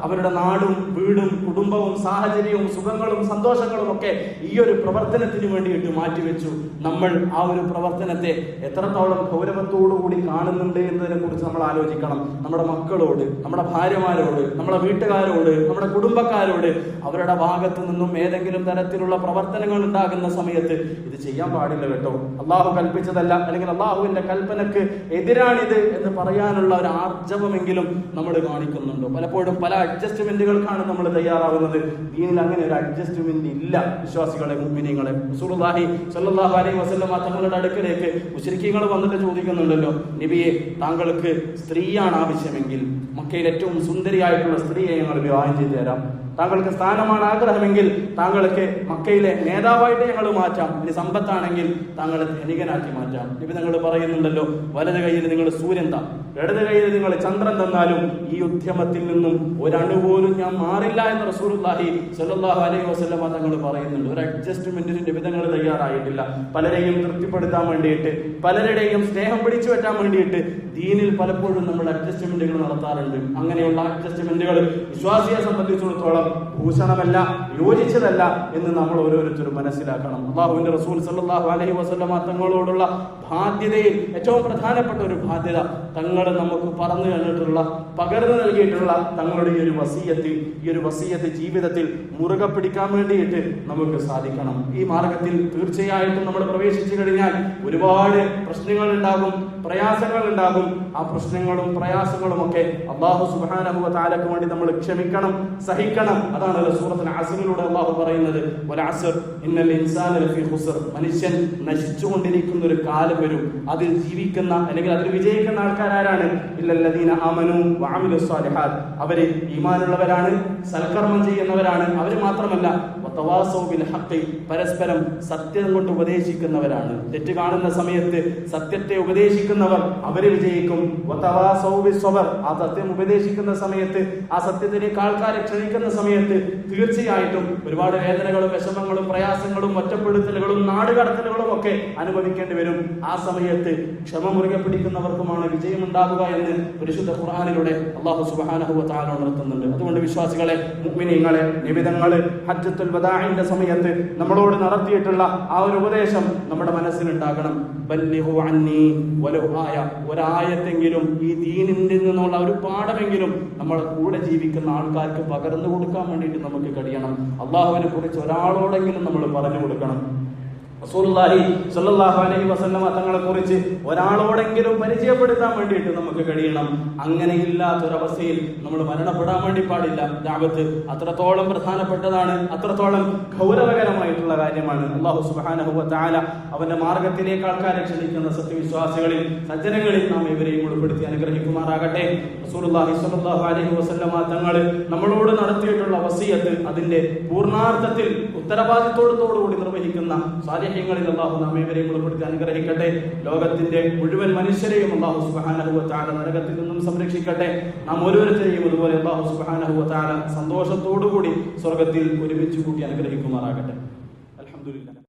അവരുടെ നാടും വീടും കുടുംബവും സാഹചര്യവും സുഖങ്ങളും സന്തോഷങ്ങളും വർഷങ്ങളുമൊക്കെ ഈ ഒരു പ്രവർത്തനത്തിന് വേണ്ടിയിട്ട് മാറ്റിവെച്ചു. നമ്മൾ ആ ഒരു പ്രവർത്തനത്തെ എത്രത്തോളം ഗൗരവത്തോടുകൂടി കാണുന്നുണ്ട് എന്നതിനെ കുറിച്ച് നമ്മൾ ആലോചിക്കണം. നമ്മുടെ മക്കളോട്, നമ്മുടെ ഭാര്യമാരോട്, നമ്മുടെ വീട്ടുകാരോട്, നമ്മുടെ കുടുംബക്കാരോട് അവരുടെ ഭാഗത്തു നിന്നും ഏതെങ്കിലും തരത്തിലുള്ള പ്രവർത്തനങ്ങൾ ഉണ്ടാകുന്ന സമയത്ത് ഇത് ചെയ്യാൻ പാടില്ല കേട്ടോ, അള്ളാഹു കൽപ്പിച്ചതല്ല, അല്ലെങ്കിൽ അള്ളാഹുവിന്റെ കൽപ്പനക്ക് എതിരാണിത് എന്ന് പറയാനുള്ള ഒരു ആർജവമെങ്കിലും നമ്മൾ കാണിക്കുന്നുണ്ടോ? പലപ്പോഴും പല അഡ്ജസ്റ്റ്മെന്റുകൾക്കാണ് നമ്മൾ തയ്യാറാവുന്നത്. ദീനിൽ അങ്ങനെ ഒരു അഡ്ജസ്റ്റ്മെന്റ് ഇല്ല. വിശ്വാസികളെ, മുഅ്മിനീങ്ങളെ, റസൂലുള്ളാഹി സ്വല്ലല്ലാഹു അലൈഹി വസല്ലം തങ്ങളുടെ അടുക്കലേക്ക് മുശ്രിക്കീങ്ങൾ വന്നിട്ട് ചോദിക്കുന്നുണ്ടല്ലോ, നബിയെ, താങ്കൾക്ക് സ്ത്രീയാണ് ആവശ്യമെങ്കിൽ മക്കയിൽ ഏറ്റവും സുന്ദരിയായിട്ടുള്ള സ്ത്രീയെ ഞങ്ങൾ വിവാഹം ചെയ്തു തരാം. താങ്കൾക്ക് സ്ഥാനമാണ് ആഗ്രഹമെങ്കിൽ താങ്കൾക്ക് മക്കയിലെ നേതാവായിട്ട് ഞങ്ങൾ മാറ്റാം. ഇനി സമ്പത്താണെങ്കിൽ താങ്കളെ ധനികനാക്കി മാറ്റാം. നബി തങ്ങൾ പറയുന്നുണ്ടല്ലോ, വലത് കയ്യിൽ നിങ്ങൾ സൂര്യൻ താ, ഇടത് കയ്യിൽ നിങ്ങൾ ചന്ദ്രൻ തന്നാലും ഈ ഉദ്യമത്തിൽ നിന്നും ഒരണുപോലും ഞാൻ മാറില്ല എന്ന് റസൂലുള്ളാഹി സ്വല്ലല്ലാഹു അലൈഹി വസല്ലം തങ്ങൾ പറയുന്നുണ്ട്. ഒരു അഡ്ജസ്റ്റ്മെന്റിന് നബി തങ്ങൾ തയ്യാറായിട്ടില്ല. പലരെയും തൃപ്തിപ്പെടുത്താൻ വേണ്ടിയിട്ട്, പലരുടെയും സ്നേഹം പിടിച്ചു പറ്റാൻ വേണ്ടിയിട്ട് ദീനിൽ പലപ്പോഴും നമ്മൾ അഡ്ജസ്റ്റ്മെന്റുകൾ നടത്താറുണ്ട്. അങ്ങനെയുള്ള അഡ്ജസ്റ്റ്മെന്റുകൾ വിശ്വാസിയെ സംബന്ധിച്ചിടത്തോളം ഭൂഷണമല്ല, യോജിച്ചതല്ല എന്ന് നമ്മൾ ഓരോരുത്തരും മനസ്സിലാക്കണം. അല്ലാഹുവിന്റെ റസൂൽ സ്വല്ലല്ലാഹു അലൈഹി വസല്ലം തങ്ങളോടുള്ള ബാധ്യതയിൽ ഏറ്റവും പ്രധാനപ്പെട്ട ഒരു ബാധ്യത തങ്ങൾ നമുക്ക് പറഞ്ഞു തന്നിട്ടുള്ള, പകർന്നു നൽകിയിട്ടുള്ള തങ്ങളുടെ ഈ ഒരു വസിയത്ത് ജീവിതത്തിൽ മുറുകെ പിടിക്കാൻ വേണ്ടിയിട്ട് നമുക്ക് സാധിക്കണം. ഈ മാർഗത്തിൽ തീർച്ചയായിട്ടും നമ്മൾ പ്രവേശിച്ചു കഴിഞ്ഞാൽ ഒരുപാട് പ്രശ്നങ്ങൾ ഉണ്ടാകും, പ്രയാസങ്ങൾ ഉണ്ടാകും. ആ പ്രശ്നങ്ങളും പ്രയാസങ്ങളും ഒക്കെ അല്ലാഹു സുബ്ഹാനഹു വ തആലക്ക് വേണ്ടി നമ്മൾ ക്ഷമിക്കണം, സഹിക്കണം. അതാണ് സൂറത്തുൽ അസ്റിലൂടെ അല്ലാഹു പറയുന്നത്, വൽ അസ്ർ ഇന്നൽ ഇൻസാന ലഫീ ഖുസ്ർ. മനുഷ്യൻ നശിച്ചുകൊണ്ടിരിക്കുന്ന ഒരു കാലം വരും. അതിൽ ജീവിക്കുന്ന അല്ലെങ്കിൽ അതിൽ വിജയിക്കുന്ന ആൾക്കാരാണ് ഇല്ലല്ലദീന ആമനൂ വഅമിലുസ് സാലിഹാത്ത്. അവര് ഈമാനുള്ളവരാണ്, സൽക്കർമ്മം ചെയ്യുന്നവരാണ്. അവര് മാത്രമല്ല വതവാസൗ ബിൽ ഹഖ്, പരസ്പരം സത്യം കൊണ്ട് ഉപദേശിക്കുന്നവരാണ്. തെറ്റ് കാണുന്ന സമയത്ത് സത്യത്തെ ഉപദേശിക്കുന്നവർ അവര് വിജയിക്കും. വതവാസൗ ബിസ് സബർ, ആ സത്യം ഉപദേശിക്കുന്ന സമയത്ത്, ആ സത്യത്തിലേക്ക് ആൾക്കാരെ ക്ഷണിക്കുന്ന സമയത്ത് തീർച്ചയായിട്ടും ഒരുപാട് വേദനകളും വിഷമങ്ങളും പ്രയാസങ്ങളും ഒറ്റപ്പെടുത്തലുകളും നാടുകടത്തലുകളും ഒക്കെ അനുഭവിക്കേണ്ടി വരും. ആ സമയത്ത് ക്ഷമ മുറുകെ പിടിക്കുന്നവർക്കുമാണ് വിജയം ഉണ്ടാകുക എന്ന് പരിശുദ്ധ ഖുർആനിലൂടെ അല്ലാഹു സുബ്ഹാനഹു വ തആല ഉണർത്തുന്നുണ്ട്. അതുകൊണ്ട് വിശ്വാസികളെ, മുഅ്മിനീങ്ങളെ, നിബിധങ്ങള് ഹജ്ജത്തുൽ വദാഇന്റെ സമയത്ത് നമ്മളോട് നടത്തിയിട്ടുള്ള ആ ഒരു ഉപദേശം നമ്മുടെ മനസ്സിലുണ്ടാകണം. ബല്ലിഹു അന്നി വലൗ ആയ, ഒരായത്തെങ്കിലും ഈ ദീനിൽ നിന്നുള്ള ഒരു പാഠമെങ്കിലും നമ്മുടെ കൂടെ ജീവിക്കുന്ന ആൾക്കാർക്ക് പകർന്നു കൊടുക്കാൻ വേണ്ടിയിട്ട് നമുക്ക് കഴിയണം. അള്ളാഹുവിനെ കുറിച്ച് ഒരാളോടെങ്കിലും നമ്മൾ പറഞ്ഞു കൊടുക്കണം. റസൂലുള്ളാഹി സ്വല്ലല്ലാഹു അലൈഹി വസല്ലം തങ്ങളെ കുറിച്ച് ഒരാളോടെങ്കിലും പരിചയപ്പെടുത്താൻ വേണ്ടിയിട്ട് നമുക്ക് കഴിയണം. അങ്ങനെയില്ലാത്തൊരവസ്ഥയിൽ നമ്മൾ മരണപ്പെടാൻ വേണ്ടി പാടില്ല. ദഅവത്ത് അത്രത്തോളം പ്രധാനപ്പെട്ടതാണ്, അത്രത്തോളം ഗൗരവകരമായിട്ടുള്ള കാര്യമാണ്. അല്ലാഹു സുബ്ഹാനഹു വ തആല അവന്റെ മാർഗത്തിലേക്ക് ആൾക്കാരെ ക്ഷണിക്കുന്ന സത്യവിശ്വാസികളിൽ, സജ്ജനങ്ങളിൽ നാം ഇവരെയും ഉൾപ്പെടുത്തി അനുഗ്രഹിക്കുമാറാകട്ടെ. റസൂലുള്ളാഹി സ്വല്ലല്ലാഹു അലൈഹി വസല്ലം തങ്ങൾ നമ്മളോട് നടത്തിയിട്ടുള്ള വസിയത്ത് അതിന്റെ പൂർണ്ണാർത്ഥത്തിൽ ഉത്തരവാദിത്വത്തോടുകൂടി നിർവഹിക്കുന്ന സാലിഹ്യങ്ങളിൽ അല്ലാഹു നമ്മെ ഇവരെയും ഉൾപ്പെടുത്തി അനുഗ്രഹിക്കട്ടെ. ലോകത്തിന്റെ മുഴുവൻ മനുഷ്യരെയും അല്ലാഹു സുബ്ഹാനഹു വ തആല നരകത്തിൽ നിന്നും സംരക്ഷിക്കട്ടെ. നാം ഓരോരുത്തരെയും അതുപോലെ അല്ലാഹു സുബ്ഹാനഹു വ തആല സന്തോഷത്തോടുകൂടി സ്വർഗ്ഗത്തിൽ ഒരുമിച്ച് കൂട്ടി അനുഗ്രഹിക്കുമാറാകട്ടെ. അൽഹംദുലില്ലാഹ്.